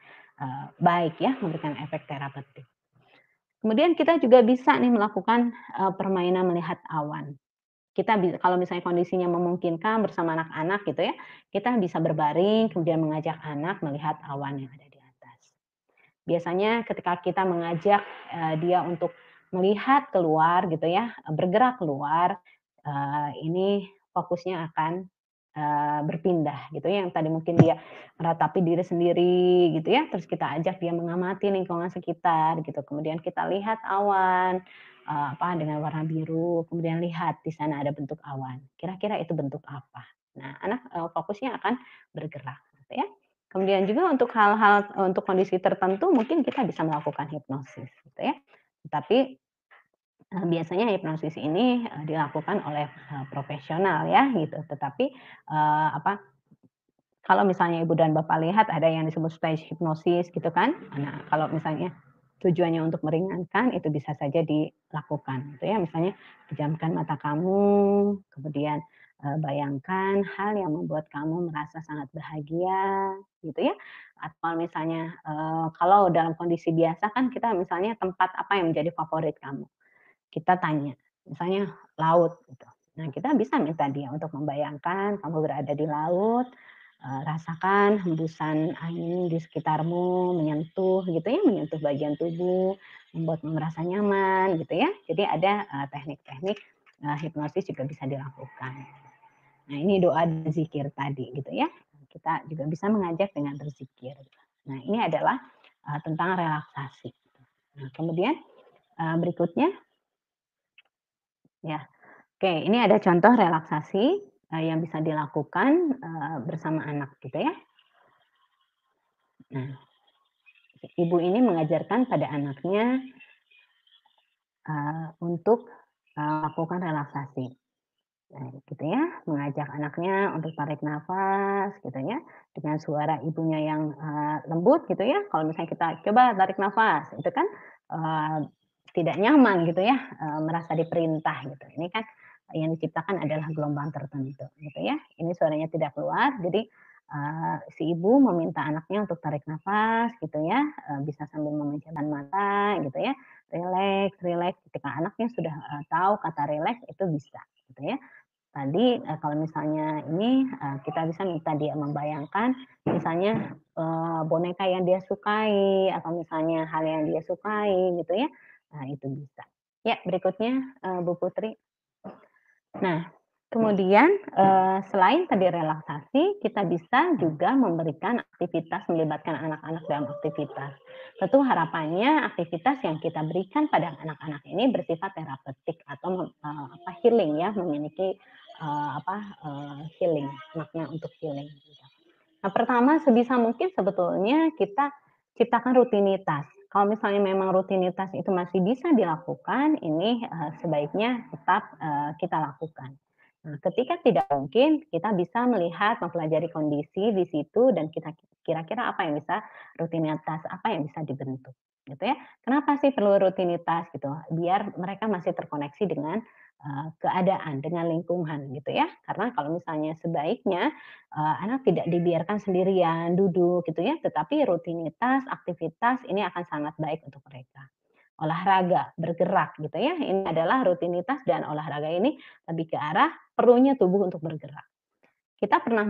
baik ya, memberikan efek terapeutik. Kemudian kita juga bisa nih melakukan, permainan melihat awan. Kalau misalnya kondisinya memungkinkan bersama anak-anak gitu ya, kita bisa berbaring kemudian mengajak anak melihat awan yang ada di atas. Biasanya ketika kita mengajak, dia untuk melihat keluar gitu ya, bergerak keluar, ini fokusnya akan, berpindah gitu ya, yang tadi mungkin dia meratapi diri sendiri gitu ya, terus kita ajak dia mengamati lingkungan sekitar gitu, kemudian kita lihat awan, dengan warna biru, kemudian lihat di sana ada bentuk awan, kira-kira itu bentuk apa? Nah, anak, fokusnya akan bergerak gitu ya. Kemudian juga untuk kondisi tertentu mungkin kita bisa melakukan hipnosis gitu ya. Tetapi, biasanya hipnosis ini, dilakukan oleh, profesional ya gitu. Tetapi, kalau misalnya ibu dan bapak lihat ada yang disebut stage hipnosis gitu kan. Nah, kalau misalnya tujuannya untuk meringankan itu bisa saja dilakukan gitu ya. Misalnya pejamkan mata kamu, kemudian, bayangkan hal yang membuat kamu merasa sangat bahagia gitu ya. Atau misalnya, kalau dalam kondisi biasa kan kita misalnya tempat apa yang menjadi favorit kamu. Kita tanya, misalnya laut gitu. Nah, kita bisa minta dia untuk membayangkan kamu berada di laut, rasakan hembusan angin di sekitarmu menyentuh gitu ya, menyentuh bagian tubuh, membuatmu merasa nyaman gitu ya. Jadi ada, teknik-teknik, hipnosis juga bisa dilakukan. Nah, ini doa dan zikir tadi gitu ya. Kita juga bisa mengajak dengan berzikir. Nah, ini adalah, tentang relaksasi. Nah, kemudian, berikutnya ya, oke, ini ada contoh relaksasi, yang bisa dilakukan, bersama anak gitu ya. Nah, ibu ini mengajarkan pada anaknya, untuk, melakukan relaksasi. Nah, gitu ya, mengajak anaknya untuk tarik nafas gitu ya, dengan suara ibunya yang, lembut gitu ya. Kalau misalnya kita coba tarik nafas, itu kan, eee, tidak nyaman gitu ya, merasa diperintah gitu. Ini kan yang diciptakan adalah gelombang tertentu gitu ya. Ini suaranya tidak keluar, jadi, si ibu meminta anaknya untuk tarik nafas gitu ya, bisa sambil memejamkan mata gitu ya, rileks rileks. Ketika anaknya sudah, tahu kata rileks itu bisa gitu ya. Tadi, kalau misalnya ini, kita bisa minta dia membayangkan misalnya, boneka yang dia sukai atau misalnya hal yang dia sukai gitu ya, nah itu bisa. Ya berikutnya, Bu Putri. Nah, kemudian, selain tadi relaksasi, kita bisa juga memberikan aktivitas melibatkan anak-anak dalam aktivitas. Tentu harapannya aktivitas yang kita berikan pada anak-anak ini bersifat terapeutik atau healing ya, memiliki, healing, makna untuk healing gitu. Nah, pertama sebisa mungkin sebetulnya kita ciptakan rutinitas. Kalau misalnya memang rutinitas itu masih bisa dilakukan, ini, sebaiknya tetap, kita lakukan. Nah, ketika tidak mungkin, kita bisa melihat, mempelajari kondisi di situ dan kita kira-kira apa yang bisa rutinitas apa yang bisa dibentuk, gitu ya. Kenapa sih perlu rutinitas gitu? Biar mereka masih terkoneksi dengan, keadaan, dengan lingkungan gitu ya. Karena kalau misalnya sebaiknya anak tidak dibiarkan sendirian duduk gitu ya, tetapi rutinitas, aktivitas ini akan sangat baik untuk mereka. Olahraga, bergerak gitu ya, ini adalah rutinitas dan olahraga ini lebih ke arah perlunya tubuh untuk bergerak. Kita pernah,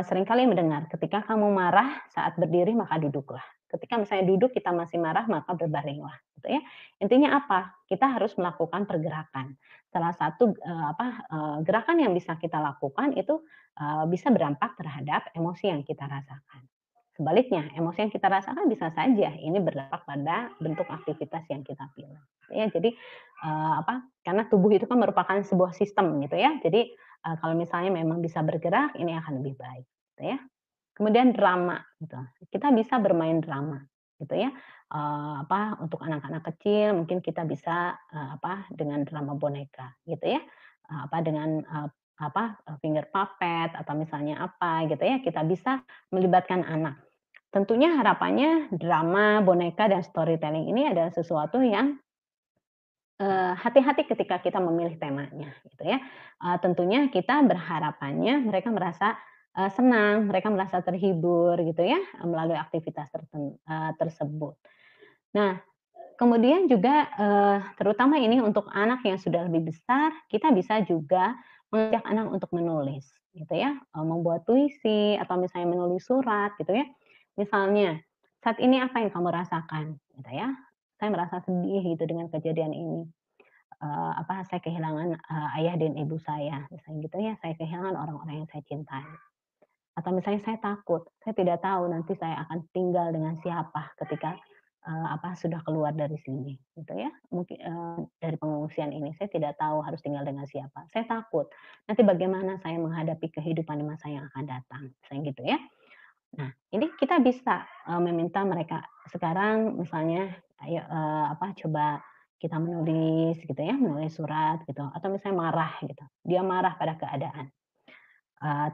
seringkali mendengar, "Ketika kamu marah saat berdiri maka duduklah." Ketika misalnya duduk kita masih marah maka berbaringlah, gitu ya. Intinya apa? Kita harus melakukan pergerakan. Salah satu, gerakan yang bisa kita lakukan itu, bisa berdampak terhadap emosi yang kita rasakan. Sebaliknya, emosi yang kita rasakan bisa saja ini berdampak pada bentuk aktivitas yang kita pilih. Ya, jadi, karena tubuh itu kan merupakan sebuah sistem gitu ya. Jadi, kalau misalnya memang bisa bergerak, ini akan lebih baik, gitu ya. Kemudian drama, gitu. Kita bisa bermain drama, gitu ya. Untuk anak-anak kecil mungkin kita bisa, dengan drama boneka, gitu ya. Dengan, finger puppet atau misalnya apa gitu ya, kita bisa melibatkan anak. Tentunya harapannya drama, boneka, dan storytelling ini adalah sesuatu yang hati-hati ketika kita memilih temanya gitu ya. Tentunya kita berharapannya mereka merasa, senang, mereka merasa terhibur gitu ya, melalui aktivitas tersebut. Nah, kemudian juga, terutama ini untuk anak yang sudah lebih besar, kita bisa juga mengajak anak untuk menulis gitu ya, membuat puisi atau misalnya menulis surat gitu ya. Misalnya, "Saat ini apa yang kamu rasakan?" Gitu ya, "Saya merasa sedih gitu dengan kejadian ini." Saya kehilangan, ayah dan ibu saya, misalnya gitu ya, saya kehilangan orang-orang yang saya cintai. Atau misalnya saya takut, saya tidak tahu nanti saya akan tinggal dengan siapa ketika, sudah keluar dari sini, gitu ya. Mungkin, dari pengungsian ini, saya tidak tahu harus tinggal dengan siapa. Saya takut, nanti bagaimana saya menghadapi kehidupan di masa yang akan datang, misalnya gitu ya. Nah, ini kita bisa, meminta mereka sekarang misalnya, "Ayo, coba kita menulis," gitu ya, menulis surat gitu, atau misalnya marah gitu, dia marah pada keadaan,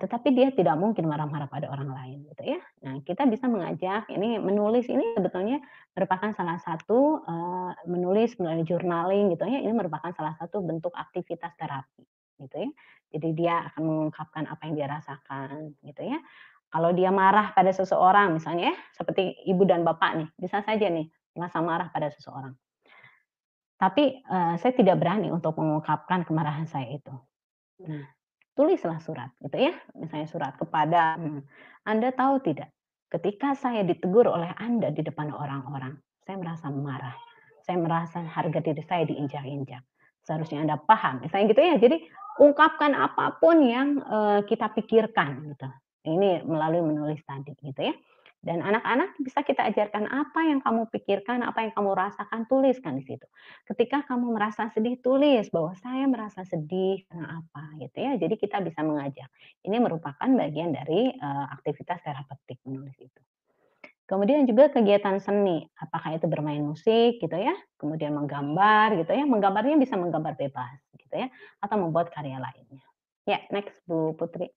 tetapi dia tidak mungkin marah-marah pada orang lain gitu ya. Nah, kita bisa mengajak ini menulis ini sebetulnya merupakan salah satu, melalui journaling gitu ya, ini merupakan salah satu bentuk aktivitas terapi gitu ya. Jadi dia akan mengungkapkan apa yang dia rasakan gitu ya. Kalau dia marah pada seseorang misalnya ya, seperti ibu dan bapak nih, bisa saja nih merasa marah pada seseorang. Tapi, saya tidak berani untuk mengungkapkan kemarahan saya itu. Nah, tulislah surat gitu ya, misalnya surat kepada, "Anda tahu tidak, ketika saya ditegur oleh Anda di depan orang-orang, saya merasa marah. Saya merasa harga diri saya diinjak-injak. Seharusnya Anda paham." Misalnya gitu ya. Jadi ungkapkan apapun yang, kita pikirkan gitu. Ini melalui menulis tadi gitu ya. Dan anak-anak bisa kita ajarkan apa yang kamu pikirkan, apa yang kamu rasakan, tuliskan di situ. Ketika kamu merasa sedih, tulis bahwa saya merasa sedih karena apa gitu ya. Jadi kita bisa mengajak. Ini merupakan bagian dari, aktivitas terapeutik menulis itu. Kemudian juga kegiatan seni, apakah itu bermain musik gitu ya, kemudian menggambar gitu ya, menggambarnya bisa menggambar bebas gitu ya, atau membuat karya lainnya. Ya, next Bu Putri.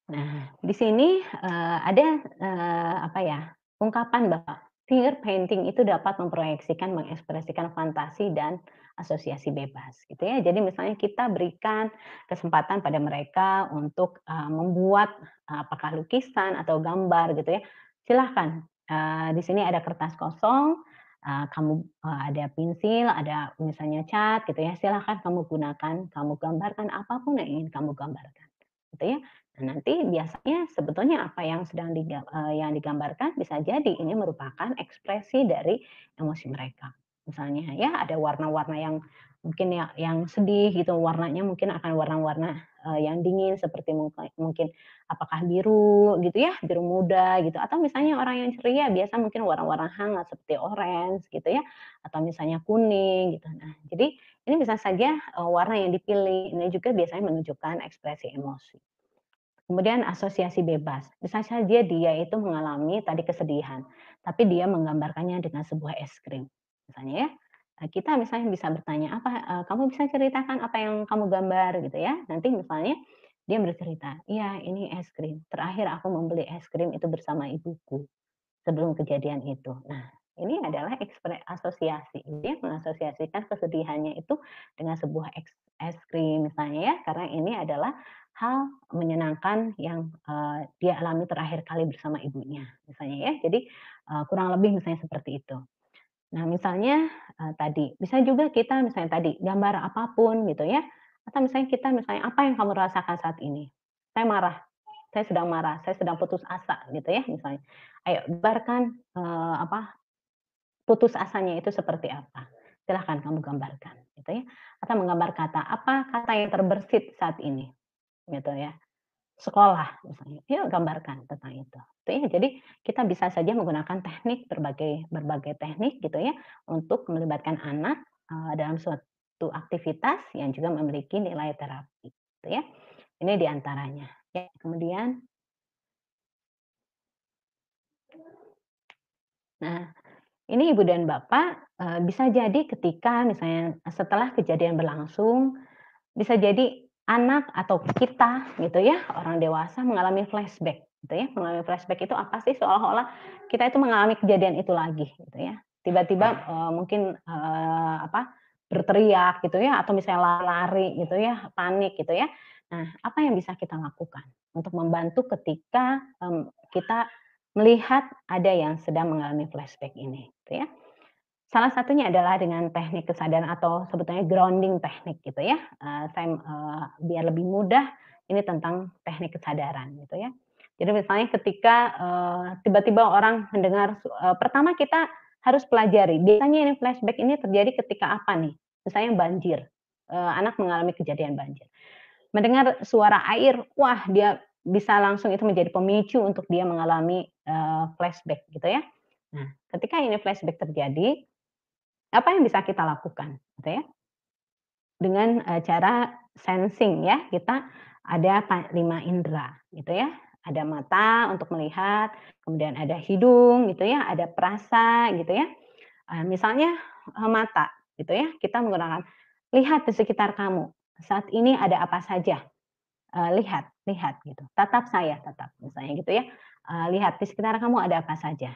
Nah, di sini, ada, ungkapan bahwa finger painting itu dapat memproyeksikan, mengekspresikan fantasi dan asosiasi bebas, gitu ya. Jadi misalnya kita berikan kesempatan pada mereka untuk, membuat, apakah lukisan atau gambar gitu ya. Silahkan, di sini ada kertas kosong, ada pensil, ada misalnya cat gitu ya, silahkan kamu gunakan, kamu gambarkan apapun yang ingin kamu gambarkan, gitu ya. Nah, nanti biasanya sebetulnya apa yang yang digambarkan bisa jadi ini merupakan ekspresi dari emosi mereka. Misalnya ya ada warna-warna yang mungkin ya yang sedih gitu, warnanya mungkin akan warna-warna, yang dingin seperti mungkin apakah biru gitu ya, biru muda gitu, atau misalnya orang yang ceria biasa mungkin warna-warna hangat seperti orange gitu ya, atau misalnya kuning gitu. Nah, jadi ini bisa saja, warna yang dipilih, ini juga biasanya menunjukkan ekspresi emosi. Kemudian asosiasi bebas, bisa saja dia itu mengalami tadi kesedihan, tapi dia menggambarkannya dengan sebuah es krim, misalnya ya. Kita misalnya bisa bertanya, "Kamu bisa ceritakan apa yang kamu gambar?" Gitu ya. Nanti misalnya dia bercerita, "Iya, ini es krim. Terakhir aku membeli es krim itu bersama ibuku." Sebelum kejadian itu. Nah, ini adalah asosiasi, dia mengasosiasikan kesedihannya itu dengan sebuah es krim misalnya ya, karena ini adalah hal menyenangkan yang, dia alami terakhir kali bersama ibunya, misalnya ya. Jadi, kurang lebih misalnya seperti itu. Nah, misalnya, tadi, bisa juga kita misalnya tadi gambar apapun gitu ya, Atau misalnya kita apa yang kamu rasakan saat ini? Saya marah, saya sedang putus asa gitu ya misalnya. Ayo gambarkan, putus asanya itu seperti apa? Silahkan kamu gambarkan gitu ya. Atau menggambar kata, apa kata yang terbersit saat ini gitu ya. Sekolah misalnya, yuk gambarkan tentang itu. Gitu ya. Jadi kita bisa saja menggunakan teknik berbagai berbagai teknik gitu ya untuk melibatkan anak dalam suatu aktivitas yang juga memiliki nilai terapi gitu ya. Ini diantaranya. Ya, kemudian nah ini ibu dan bapak bisa jadi ketika misalnya setelah kejadian berlangsung bisa jadi anak atau kita gitu ya, orang dewasa mengalami flashback gitu ya. Mengalami flashback itu apa sih? Seolah-olah kita itu mengalami kejadian itu lagi gitu ya. Tiba-tiba, mungkin, berteriak gitu ya atau misalnya lari gitu ya, panik gitu ya. Nah, apa yang bisa kita lakukan untuk membantu ketika, kita melihat ada yang sedang mengalami flashback ini gitu ya. Salah satunya adalah dengan teknik kesadaran atau sebetulnya grounding teknik gitu ya, biar lebih mudah ini tentang teknik kesadaran gitu ya. Jadi misalnya ketika, tiba-tiba orang mendengar pertama kita harus pelajari, biasanya ini flashback ini terjadi ketika apa nih? Misalnya banjir, anak mengalami kejadian banjir. Mendengar suara air, wah dia bisa langsung itu menjadi pemicu untuk dia mengalami, flashback gitu ya. Nah, ketika ini flashback terjadi, apa yang bisa kita lakukan, gitu ya, dengan, cara sensing ya, kita ada 5 indera, gitu ya. Ada mata untuk melihat, kemudian ada hidung gitu ya, ada perasa gitu ya. Misalnya, mata gitu ya, kita menggunakan, lihat di sekitar kamu, saat ini ada apa saja, lihat lihat gitu, tatap saya, tatap, misalnya gitu ya. Lihat di sekitar kamu ada apa saja.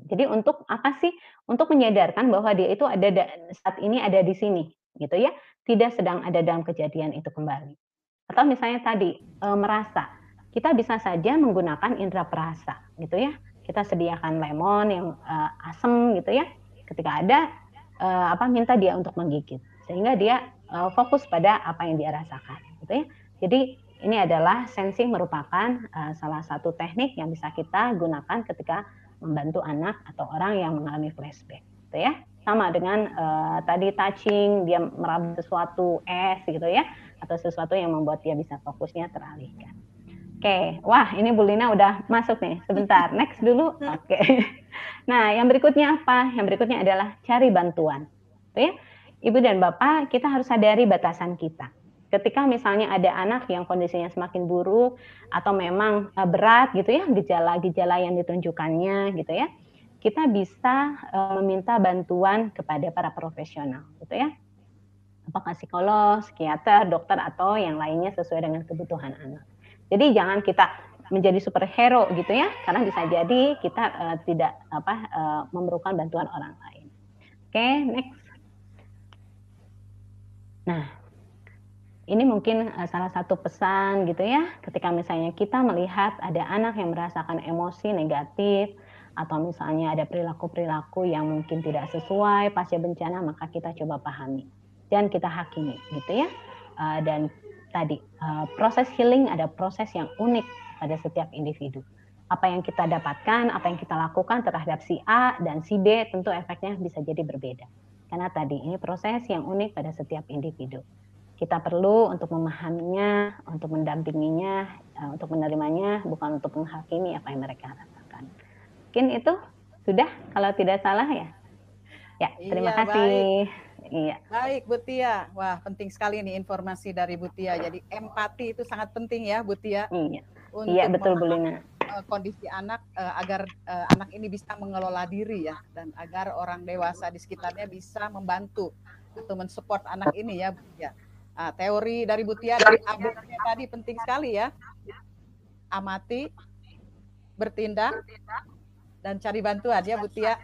Jadi untuk apa sih? Untuk menyadarkan bahwa dia itu ada saat ini ada di sini, gitu ya, tidak sedang ada dalam kejadian itu kembali. Atau misalnya tadi, merasa, kita bisa saja menggunakan indera perasa, gitu ya. Kita sediakan lemon yang, asem gitu ya, ketika ada, minta dia untuk menggigit, sehingga dia, fokus pada apa yang dia rasakan, gitu ya. Jadi ini adalah sensing merupakan, salah satu teknik yang bisa kita gunakan ketika membantu anak atau orang yang mengalami flashback, gitu ya. Sama dengan, tadi touching, dia meraba sesuatu, es gitu ya, atau sesuatu yang membuat dia bisa fokusnya teralihkan. Oke, wah ini Bu Lina udah masuk nih, sebentar, next dulu. Oke. Nah, yang berikutnya apa? Yang berikutnya adalah cari bantuan. Gitu ya. Ibu dan Bapak, kita harus sadari batasan kita. Ketika misalnya ada anak yang kondisinya semakin buruk atau memang berat gitu ya, gejala-gejala yang ditunjukkannya gitu ya, kita bisa meminta bantuan kepada para profesional gitu ya. Apakah psikolog, psikiater, dokter atau yang lainnya sesuai dengan kebutuhan anak. Jadi jangan kita menjadi superhero gitu ya, karena bisa jadi kita tidak memerlukan bantuan orang lain. Oke, next. Nah, ini mungkin salah satu pesan gitu ya, ketika misalnya kita melihat ada anak yang merasakan emosi negatif atau misalnya ada perilaku-perilaku yang mungkin tidak sesuai pasca bencana, maka kita coba pahami dan kita hakimi gitu ya. Dan tadi proses healing ada proses yang unik pada setiap individu. Apa yang kita dapatkan, apa yang kita lakukan terhadap si A dan si B tentu efeknya bisa jadi berbeda. Karena tadi ini proses yang unik pada setiap individu. Kita perlu untuk memahaminya, untuk mendampinginya, untuk menerimanya, bukan untuk menghakimi apa yang mereka rasakan. Mungkin itu sudah kalau tidak salah ya. Ya, terima kasih. Baik. Iya. Baik, Bu Tia. Wah, penting sekali nih informasi dari Bu Tia. Jadi empati itu sangat penting ya, Bu Tia. Iya. Untuk iya, betul Bu Lina. Kondisi anak agar anak ini bisa mengelola diri ya, dan agar orang dewasa di sekitarnya bisa membantu atau mensupport anak ini ya, Bu Tia. Teori dari Bu Tia dari ABC tadi penting sekali ya. Amati, bertindak, dan cari bantuan ya, Bu Tia.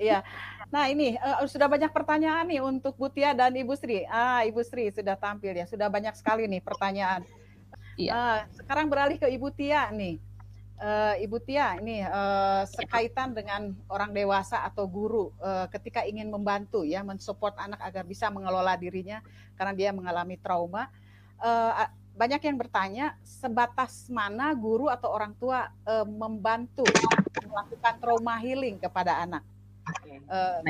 Iya. Nah ini sudah banyak pertanyaan nih untuk Bu Tia dan Ibu Sri. Ibu Sri sudah tampil ya. Sudah banyak sekali nih pertanyaan. Sekarang beralih ke Ibu Tia nih. Ibu Tia, ini sekaitan dengan orang dewasa atau guru ketika ingin membantu ya, mensupport anak agar bisa mengelola dirinya karena dia mengalami trauma. Banyak yang bertanya sebatas mana guru atau orang tua membantu melakukan trauma healing kepada anak.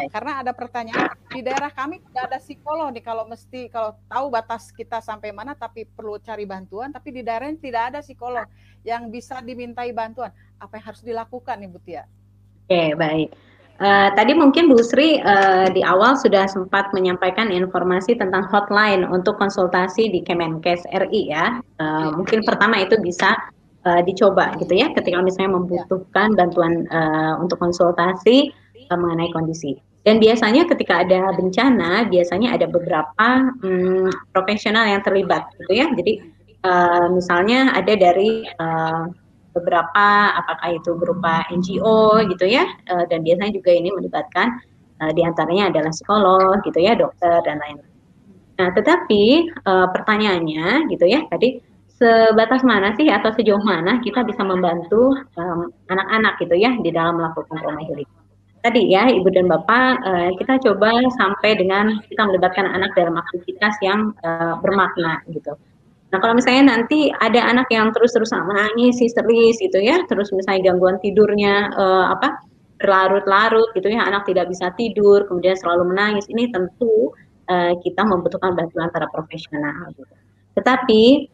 Karena ada pertanyaan di daerah kami tidak ada psikolog nih, kalau tahu batas kita sampai mana tapi perlu cari bantuan, tapi di daerah tidak ada psikolog yang bisa dimintai bantuan. Apa yang harus dilakukan nih Bu Tia? Oke, baik. Tadi mungkin Bu Sri di awal sudah sempat menyampaikan informasi tentang hotline untuk konsultasi di Kemenkes RI ya. Mungkin pertama itu bisa dicoba gitu ya, ketika misalnya membutuhkan bantuan untuk konsultasi mengenai kondisi. Dan biasanya ketika ada bencana, biasanya ada beberapa profesional yang terlibat gitu ya. Jadi misalnya ada dari beberapa, apakah itu berupa NGO gitu ya, dan biasanya juga ini melibatkan diantaranya adalah psikolog gitu ya, dokter dan lain-lain. Nah, tetapi pertanyaannya gitu ya, tadi sebatas mana sih atau sejauh mana kita bisa membantu anak-anak gitu ya di dalam melakukan trauma healing. Tadi ya Ibu dan Bapak, kita coba sampai dengan kita melibatkan anak dalam aktivitas yang bermakna gitu. Nah, kalau misalnya nanti ada anak yang terus-terusan menangis, histeris gitu ya, terus misalnya gangguan tidurnya berlarut-larut gitu ya, anak tidak bisa tidur, kemudian selalu menangis, ini tentu kita membutuhkan bantuan para profesional gitu. Tetapi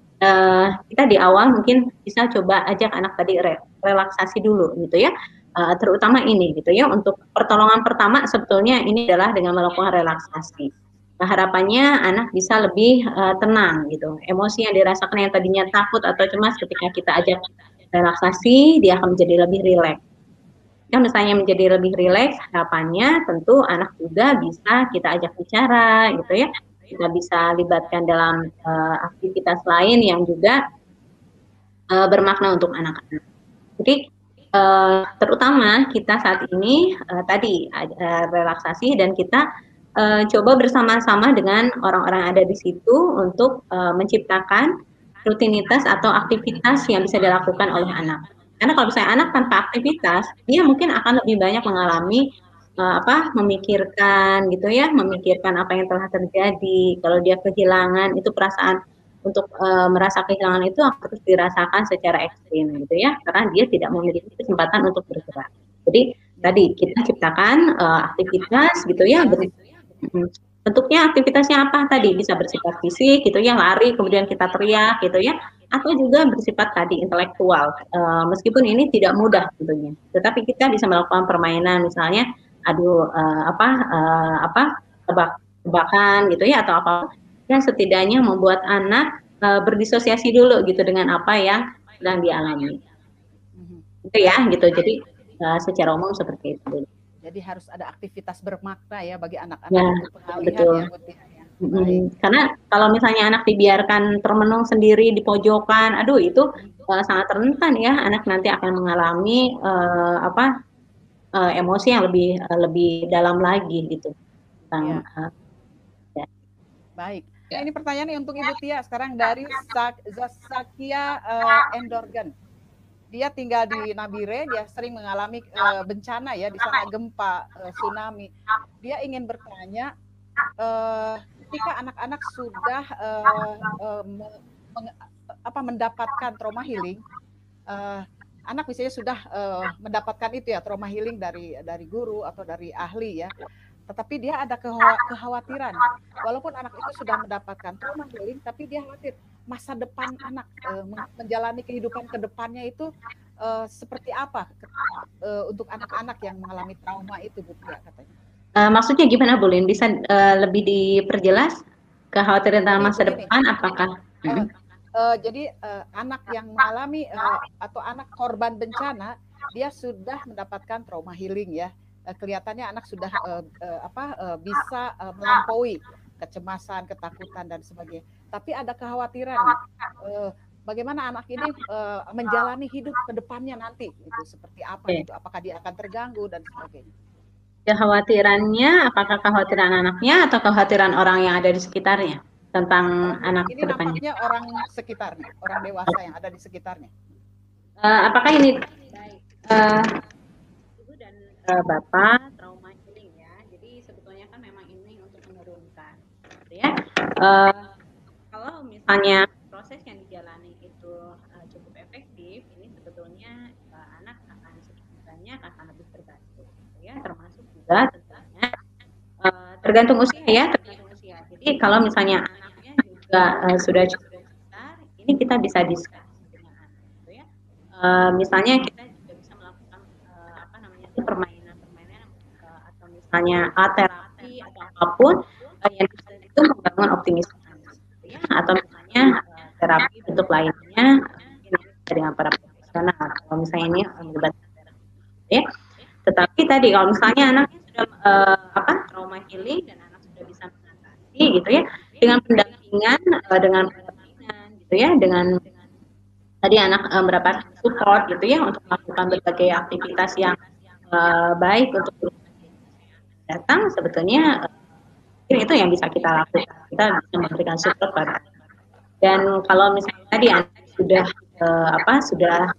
kita di awal mungkin bisa coba ajak anak tadi relaksasi dulu gitu ya. Terutama ini gitu ya, untuk pertolongan pertama sebetulnya ini adalah dengan melakukan relaksasi. Nah, harapannya anak bisa lebih tenang gitu. Emosi yang dirasakan yang tadinya takut atau cemas, ketika kita ajak relaksasi, dia akan menjadi lebih rileks. Ya, misalnya menjadi lebih rileks, harapannya tentu anak juga bisa kita ajak bicara gitu ya. Kita bisa libatkan dalam aktivitas lain yang juga bermakna untuk anak-anak. Jadi terutama kita saat ini tadi relaksasi, dan kita coba bersama-sama dengan orang-orang yang ada di situ untuk menciptakan rutinitas atau aktivitas yang bisa dilakukan oleh anak. Karena kalau misalnya anak tanpa aktivitas, dia mungkin akan lebih banyak mengalami memikirkan gitu ya, memikirkan apa yang telah terjadi. Kalau dia kehilangan, itu perasaan untuk merasa kehilangan itu harus dirasakan secara ekstrim gitu ya, karena dia tidak memiliki kesempatan untuk bergerak. Jadi tadi kita ciptakan aktivitas gitu ya, bentuknya aktivitasnya apa tadi, bisa bersifat fisik gitu ya, lari kemudian kita teriak gitu ya, atau juga bersifat tadi intelektual, meskipun ini tidak mudah tentunya, tetapi kita bisa melakukan permainan, misalnya tebak-tebakan gitu ya, atau apa yang setidaknya membuat anak berdisosiasi dulu gitu dengan apa yang sedang dialami. Gitu ya, gitu. Jadi secara umum seperti itu. Jadi harus ada aktivitas bermakna ya bagi anak-anak ya, untuk pengalihan betul. Ya. Karena kalau misalnya anak dibiarkan termenung sendiri di pojokan, aduh itu sangat rentan ya, anak nanti akan mengalami emosi yang lebih dalam lagi gitu. Baik. Nah, ini pertanyaannya untuk Ibu Tia sekarang dari Zakia Endorgan. Dia tinggal di Nabire, dia sering mengalami bencana ya, di sana gempa, tsunami. Dia ingin bertanya, ketika anak-anak sudah mendapatkan trauma healing, anak misalnya sudah mendapatkan itu ya, trauma healing dari guru atau dari ahli ya, tetapi dia ada kekhawatiran, walaupun anak itu sudah mendapatkan trauma healing, tapi dia khawatir masa depan anak menjalani kehidupan kedepannya itu seperti apa untuk anak-anak yang mengalami trauma itu, Bu Tia, katanya. Maksudnya gimana, Bu Lin? Bisa lebih diperjelas kekhawatiran tentang masa depan? Apakah? Jadi anak yang mengalami atau anak korban bencana, dia sudah mendapatkan trauma healing ya. Kelihatannya anak sudah bisa melampaui kecemasan, ketakutan dan sebagainya. Tapi ada kekhawatiran bagaimana anak ini menjalani hidup ke depannya nanti, itu seperti apa gitu? Apakah dia akan terganggu dan sebagainya? Kekhawatirannya, apakah kekhawatiran anaknya atau kekhawatiran orang yang ada di sekitarnya tentang anak ini ke depannya? Nampaknya orang sekitarnya, orang dewasa yang ada di sekitarnya. Apakah ini baik ibu dan bapak trauma healing ya? Jadi sebetulnya kan memang ini untuk menurunkan, gitu ya. Kalau misalnya proses yang dijalani itu cukup efektif, ini sebetulnya anak akan sedikit banyak akan lebih terbantu, gitu ya. Termasuk juga tentunya tergantung usia ya, tergantung usia. Jadi kalau misalnya anaknya juga sudah cukup besar, ini kita bisa diskusi dengan anak, gitu ya. Misalnya kita juga bisa melakukan apa namanya itu permainan-permainan atau misalnya terapi atau apapun yang bisa itu membangun optimisme anak, gitu ya. Atau misalnya terapi bentuk lainnya mungkin ini dengan para profesional. Kalau misalnya ini melibatkan ya. Tetapi tadi kalau misalnya anaknya sudah trauma healing dan anak sudah bisa mengatasi gitu ya dengan pendampingan gitu ya dengan tadi anak mendapatkan support gitu ya untuk melakukan berbagai aktivitas yang baik untuk datang sebetulnya itu yang bisa kita lakukan, kita bisa memberikan support pada dan kalau misalnya tadi anak sudah sudah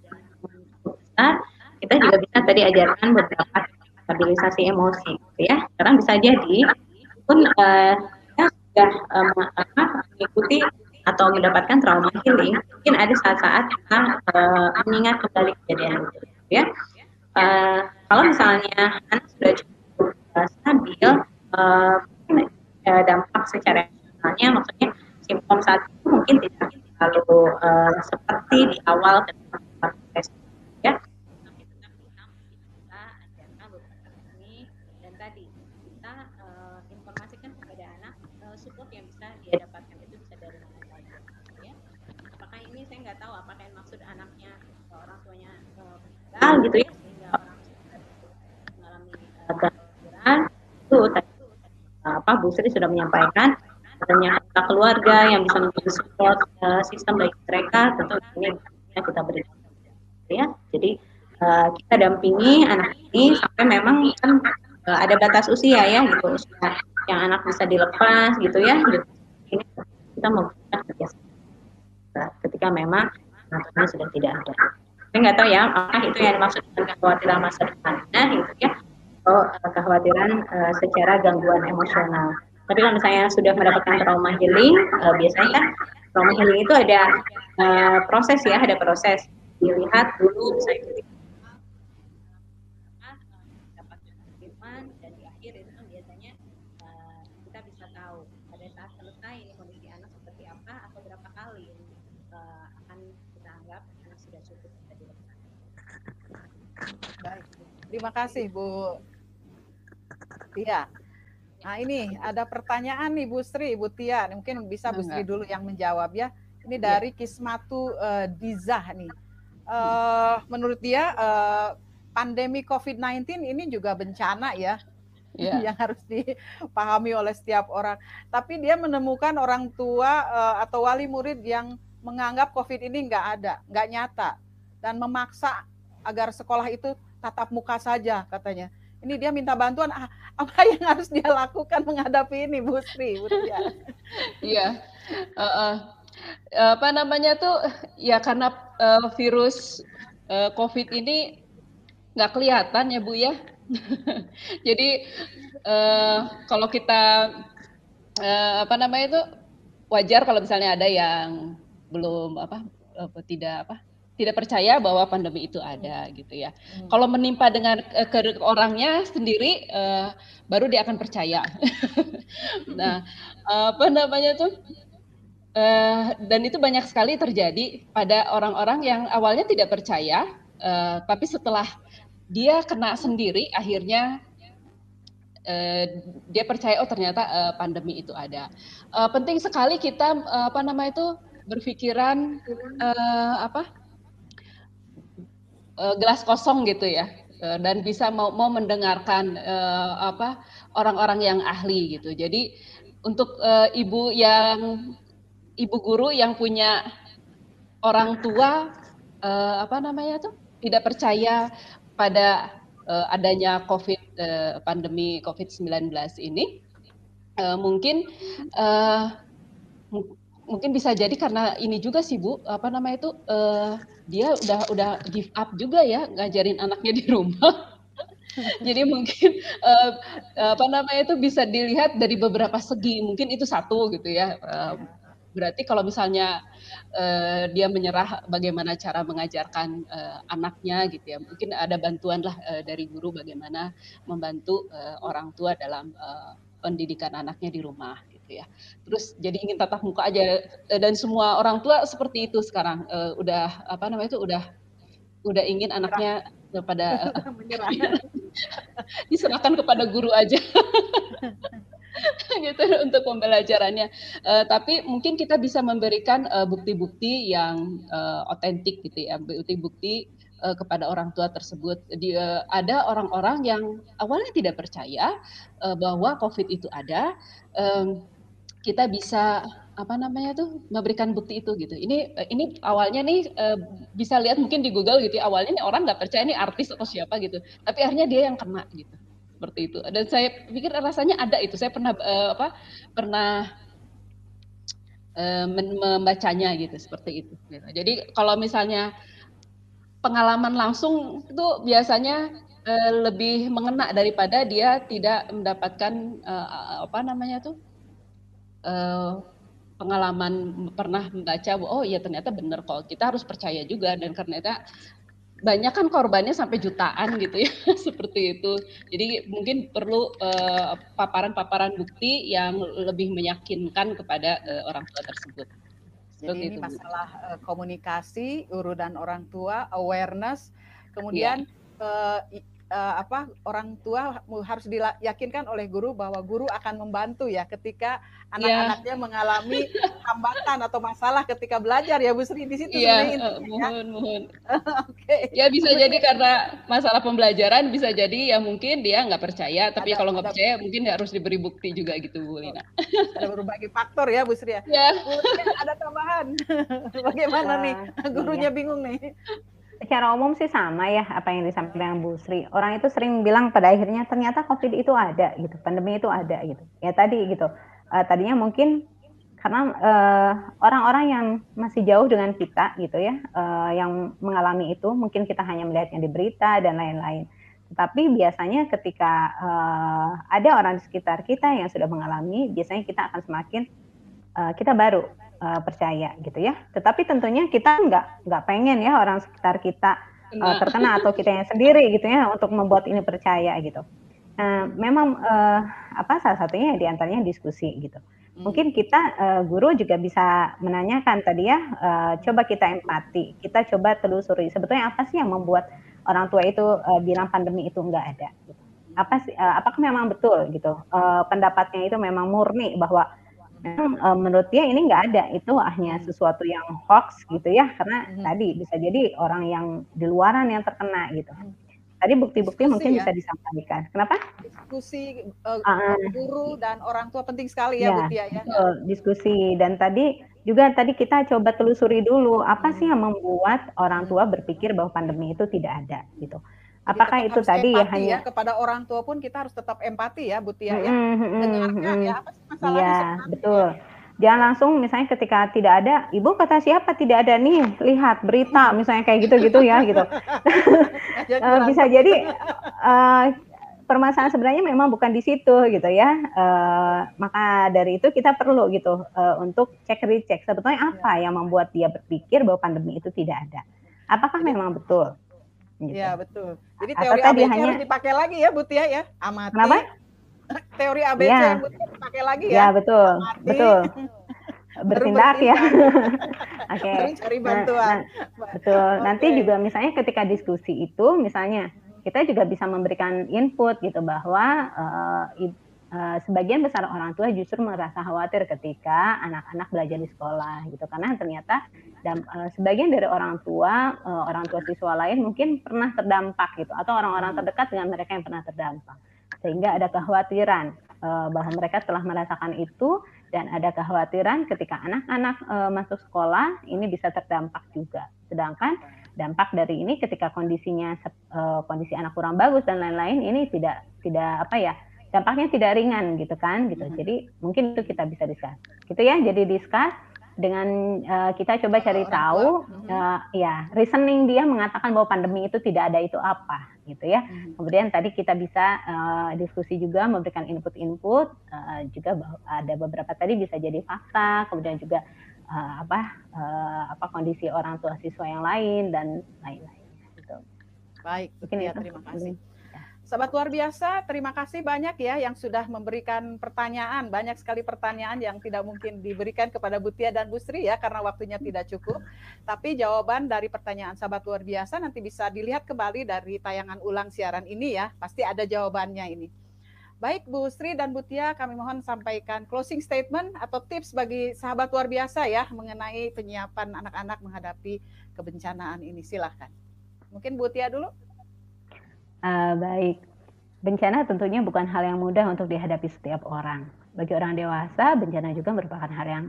besar, kita juga bisa tadi ajarkan beberapa stabilisasi emosi gitu ya. Karena bisa jadi pun kita sudah mengikuti atau mendapatkan trauma healing, mungkin ada saat-saat kita mengingat kembali kejadian itu ya. Kalau misalnya anak sudah cukup stabil, dampak secara emosionalnya maksudnya simptom saat itu mungkin tidak terlalu seperti di awal ketika ya, tapi tetap kita mungkin bisa ajarkan beberapa teknik dan tadi kita informasikan kepada anak support yang bisa dia dapatkan itu bisa dari mana saja ya. Apakah ini saya nggak tahu apakah yang maksud anaknya orang tuanya meninggal gitu ya sehingga orang mengalami kekhawatiran itu tadi Bu Sri sudah menyampaikan adanya keluarga yang bisa menjadi support sistem bagi mereka tentu ini yang kita berikan ya. Jadi kita dampingi anak ini sampai memang kan ada batas usia ya gitu usia yang anak bisa dilepas gitu ya gitu. Ini kita menggunakan kerjasama ketika memang anak sudah tidak ada. Saya nggak tahu ya apakah itu yang dimaksud dengan kekhawatiran masa depannya gitu ya atau kekhawatiran secara gangguan emosional. Tapi kalau misalnya sudah mendapatkan trauma healing, biasanya kan trauma healing itu ada proses ya, ada proses dilihat dulu misalnya mendapatkan treatment dan di akhir itu kan biasanya kita bisa tahu pada saat selesai ini kondisi anak seperti apa atau berapa kali ini akan kita anggap anak sudah cukup bisa dilepas. Baik, terima kasih Bu Tia. Nah ini ada pertanyaan nih Bu Sri, Bu Tia, mungkin bisa Bu Sri dulu yang menjawab ya. Ini dari Kismatu Dizah nih. Menurut dia pandemi COVID-19 ini juga bencana ya, yang harus dipahami oleh setiap orang. Tapi dia menemukan orang tua atau wali murid yang menganggap COVID ini nggak ada, nggak nyata, dan memaksa agar sekolah itu tatap muka saja katanya. Ini dia minta bantuan, apa yang harus dia lakukan menghadapi ini, Bu Sri? Iya, apa namanya tuh, ya karena virus COVID ini nggak kelihatan ya Bu ya. Jadi kalau kita apa namanya itu wajar kalau misalnya ada yang belum tidak percaya bahwa pandemi itu ada gitu ya. Kalau menimpa dengan ke orangnya sendiri baru dia akan percaya. Nah, apa namanya tuh dan itu banyak sekali terjadi pada orang-orang yang awalnya tidak percaya, tapi setelah dia kena sendiri akhirnya dia percaya oh ternyata pandemi itu ada. Penting sekali kita berpikiran gelas kosong gitu ya, dan bisa mau mendengarkan orang-orang yang ahli gitu. Jadi untuk ibu guru yang punya orang tua tidak percaya pada adanya pandemi COVID-19 ini, mungkin mungkin bisa jadi karena ini juga sih Bu, apa namanya itu, dia udah give up juga ya ngajarin anaknya di rumah. Jadi mungkin apa namanya itu bisa dilihat dari beberapa segi, mungkin itu satu gitu ya. Berarti kalau misalnya dia menyerah bagaimana cara mengajarkan anaknya gitu ya, mungkin ada bantuan lah dari guru bagaimana membantu orang tua dalam pendidikan anaknya di rumah gitu ya. Terus jadi ingin tatap muka aja dan semua orang tua seperti itu sekarang udah apa namanya itu udah ingin anaknya pada menyerah. diserahkan kepada guru aja gitu untuk pembelajarannya. Tapi mungkin kita bisa memberikan bukti-bukti yang otentik gitu ya, bukti-bukti kepada orang tua tersebut. Ada orang-orang yang awalnya tidak percaya bahwa COVID itu ada. Kita bisa apa namanya tuh memberikan bukti itu gitu. Ini awalnya nih bisa lihat mungkin di Google gitu ya, awalnya nih orang nggak percaya ini artis atau siapa gitu, tapi akhirnya dia yang kena gitu, seperti itu. Dan saya pikir rasanya ada itu, saya pernah membacanya gitu, seperti itu. Gitu. Jadi kalau misalnya pengalaman langsung itu biasanya lebih mengena daripada dia tidak mendapatkan apa namanya tuh pengalaman pernah membaca, oh iya ternyata benar kok, kita harus percaya juga, dan ternyata banyak kan korbannya sampai jutaan gitu ya, seperti itu. Jadi mungkin perlu paparan-paparan bukti yang lebih meyakinkan kepada orang tua tersebut. Jadi ini masalah komunikasi, urutan orang tua, awareness, kemudian orang tua harus diyakinkan oleh guru bahwa guru akan membantu ya ketika anak-anaknya mengalami hambatan atau masalah ketika belajar ya Bu Sri, di situ sebenarnya mohon. Okay. Ya bisa jadi karena masalah pembelajaran, bisa jadi ya mungkin dia nggak percaya, tapi kalau nggak percaya mungkin harus diberi bukti juga gitu Bu Lina. Ada berbagai faktor ya Bu Sri ya. Bu Sri, ada tambahan. Bagaimana nih? Gurunya bingung nih. Secara umum sih sama ya apa yang disampaikan Bu Sri. Orang itu sering bilang pada akhirnya ternyata COVID itu ada gitu, pandemi itu ada gitu. Ya tadi gitu. Tadinya mungkin karena orang-orang yang masih jauh dengan kita gitu ya, yang mengalami itu mungkin kita hanya melihatnya di berita dan lain-lain. Tetapi biasanya ketika ada orang di sekitar kita yang sudah mengalami, biasanya kita akan semakin kita baru percaya gitu ya. Tetapi tentunya kita nggak pengen ya orang sekitar kita terkena atau kita yang sendiri gitu ya untuk membuat ini percaya gitu. Memang salah satunya diantaranya diskusi gitu. Mungkin kita guru juga bisa menanyakan tadi ya, coba kita empati, kita coba telusuri sebetulnya apa sih yang membuat orang tua itu bilang pandemi itu nggak ada. Gitu. Apakah memang betul gitu pendapatnya itu memang murni bahwa menurut dia ini nggak ada, itu hanya sesuatu yang hoax gitu ya, karena tadi bisa jadi orang yang di luaran yang terkena gitu. Tadi bukti-bukti mungkin bisa disampaikan. Kenapa? Diskusi guru dan orang tua penting sekali ya Bu Tia ya. Betul, diskusi. Dan tadi kita coba telusuri dulu apa sih yang membuat orang tua berpikir bahwa pandemi itu tidak ada gitu. Apakah itu tadi ya hanya kepada orang tua pun kita harus tetap empati ya Bu Tia ya. Dengarkan ya apa sih masalahnya sebenarnya. Betul. Jangan langsung misalnya ketika tidak ada, ibu kata siapa tidak ada nih, lihat berita misalnya kayak gitu-gitu ya gitu. Bisa jadi permasalahan sebenarnya memang bukan di situ gitu ya. Maka dari itu kita perlu gitu untuk cek recheck sebetulnya apa yang membuat dia berpikir bahwa pandemi itu tidak ada. Apakah memang betul? Iya gitu. Betul. Jadi teori ABC harus dipakai lagi ya Bu Tia ya. Amati. Kenapa? Teori ABC yang Bu Tia dipakai lagi ya. Ya betul. Amati. Betul. Bertindak ya. Oke. Baru cari bantuan. Betul. Nanti juga misalnya ketika diskusi itu misalnya kita juga bisa memberikan input gitu bahwa sebagian besar orang tua justru merasa khawatir ketika anak-anak belajar di sekolah gitu, karena ternyata sebagian dari orang tua siswa lain mungkin pernah terdampak gitu, atau orang-orang terdekat dengan mereka yang pernah terdampak, sehingga ada kekhawatiran bahwa mereka telah merasakan itu, dan ada kekhawatiran ketika anak-anak masuk sekolah ini bisa terdampak juga. Sedangkan dampak dari ini ketika kondisi anak kurang bagus dan lain-lain ini tidak dampaknya tidak ringan gitu kan gitu. Jadi mungkin itu kita bisa discuss gitu ya. Jadi discuss dengan kita coba cari tahu, ya reasoning dia mengatakan bahwa pandemi itu tidak ada itu apa, gitu ya. Kemudian tadi kita bisa diskusi juga, memberikan input-input, juga ada beberapa tadi bisa jadi fakta, kemudian juga kondisi orang tua siswa yang lain dan lain-lain. Gitu. Baik, ya, terima kasih. Sahabat luar biasa, terima kasih banyak ya yang sudah memberikan pertanyaan. Banyak sekali pertanyaan yang tidak mungkin diberikan kepada Bu Tia dan Bu Sri ya, karena waktunya tidak cukup. Tapi jawaban dari pertanyaan sahabat luar biasa nanti bisa dilihat kembali dari tayangan ulang siaran ini ya. Pasti ada jawabannya ini. Baik Bu Sri dan Bu Tia, kami mohon sampaikan closing statement atau tips bagi sahabat luar biasa ya mengenai penyiapan anak-anak menghadapi kebencanaan ini. Silahkan. Mungkin Bu Tia dulu. Baik, bencana tentunya bukan hal yang mudah untuk dihadapi setiap orang. Bagi orang dewasa, bencana juga merupakan hal yang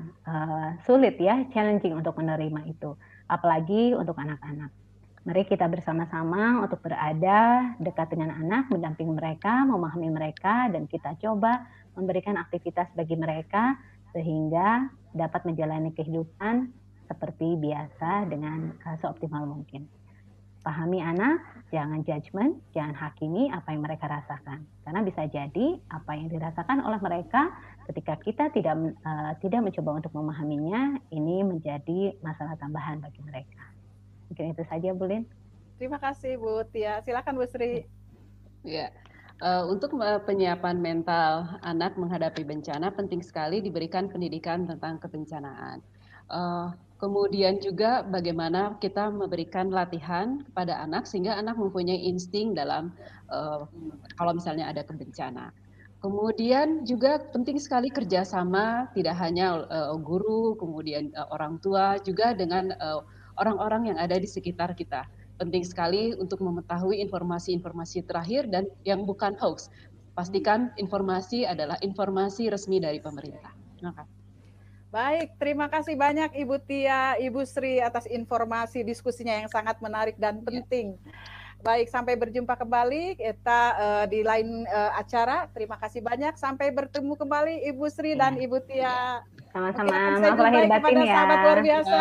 sulit ya, challenging untuk menerima itu. Apalagi untuk anak-anak. Mari kita bersama-sama untuk berada dekat dengan anak, mendampingi mereka, memahami mereka, dan kita coba memberikan aktivitas bagi mereka sehingga dapat menjalani kehidupan seperti biasa dengan seoptimal mungkin. Pahami anak, jangan judgement, jangan hakimi apa yang mereka rasakan. Karena bisa jadi apa yang dirasakan oleh mereka ketika kita tidak mencoba untuk memahaminya, ini menjadi masalah tambahan bagi mereka. Mungkin itu saja, Bu Lin. Terima kasih, Bu Tia. Silakan, Bu Sri. Ya, untuk penyiapan mental anak menghadapi bencana penting sekali diberikan pendidikan tentang kebencanaan. Kemudian juga bagaimana kita memberikan latihan kepada anak sehingga anak mempunyai insting dalam kalau misalnya ada kebencana. Kemudian juga penting sekali kerjasama tidak hanya guru, kemudian orang tua juga dengan orang-orang yang ada di sekitar kita. Penting sekali untuk mengetahui informasi-informasi terakhir dan yang bukan hoax. Pastikan informasi adalah informasi resmi dari pemerintah. Baik, terima kasih banyak Ibu Tia, Ibu Sri atas informasi diskusinya yang sangat menarik dan penting. Baik, sampai berjumpa kembali kita di lain acara. Terima kasih banyak. Sampai bertemu kembali Ibu Sri dan Ibu Tia. Sama-sama. Maaf lahir batin ya. Sahabat luar biasa.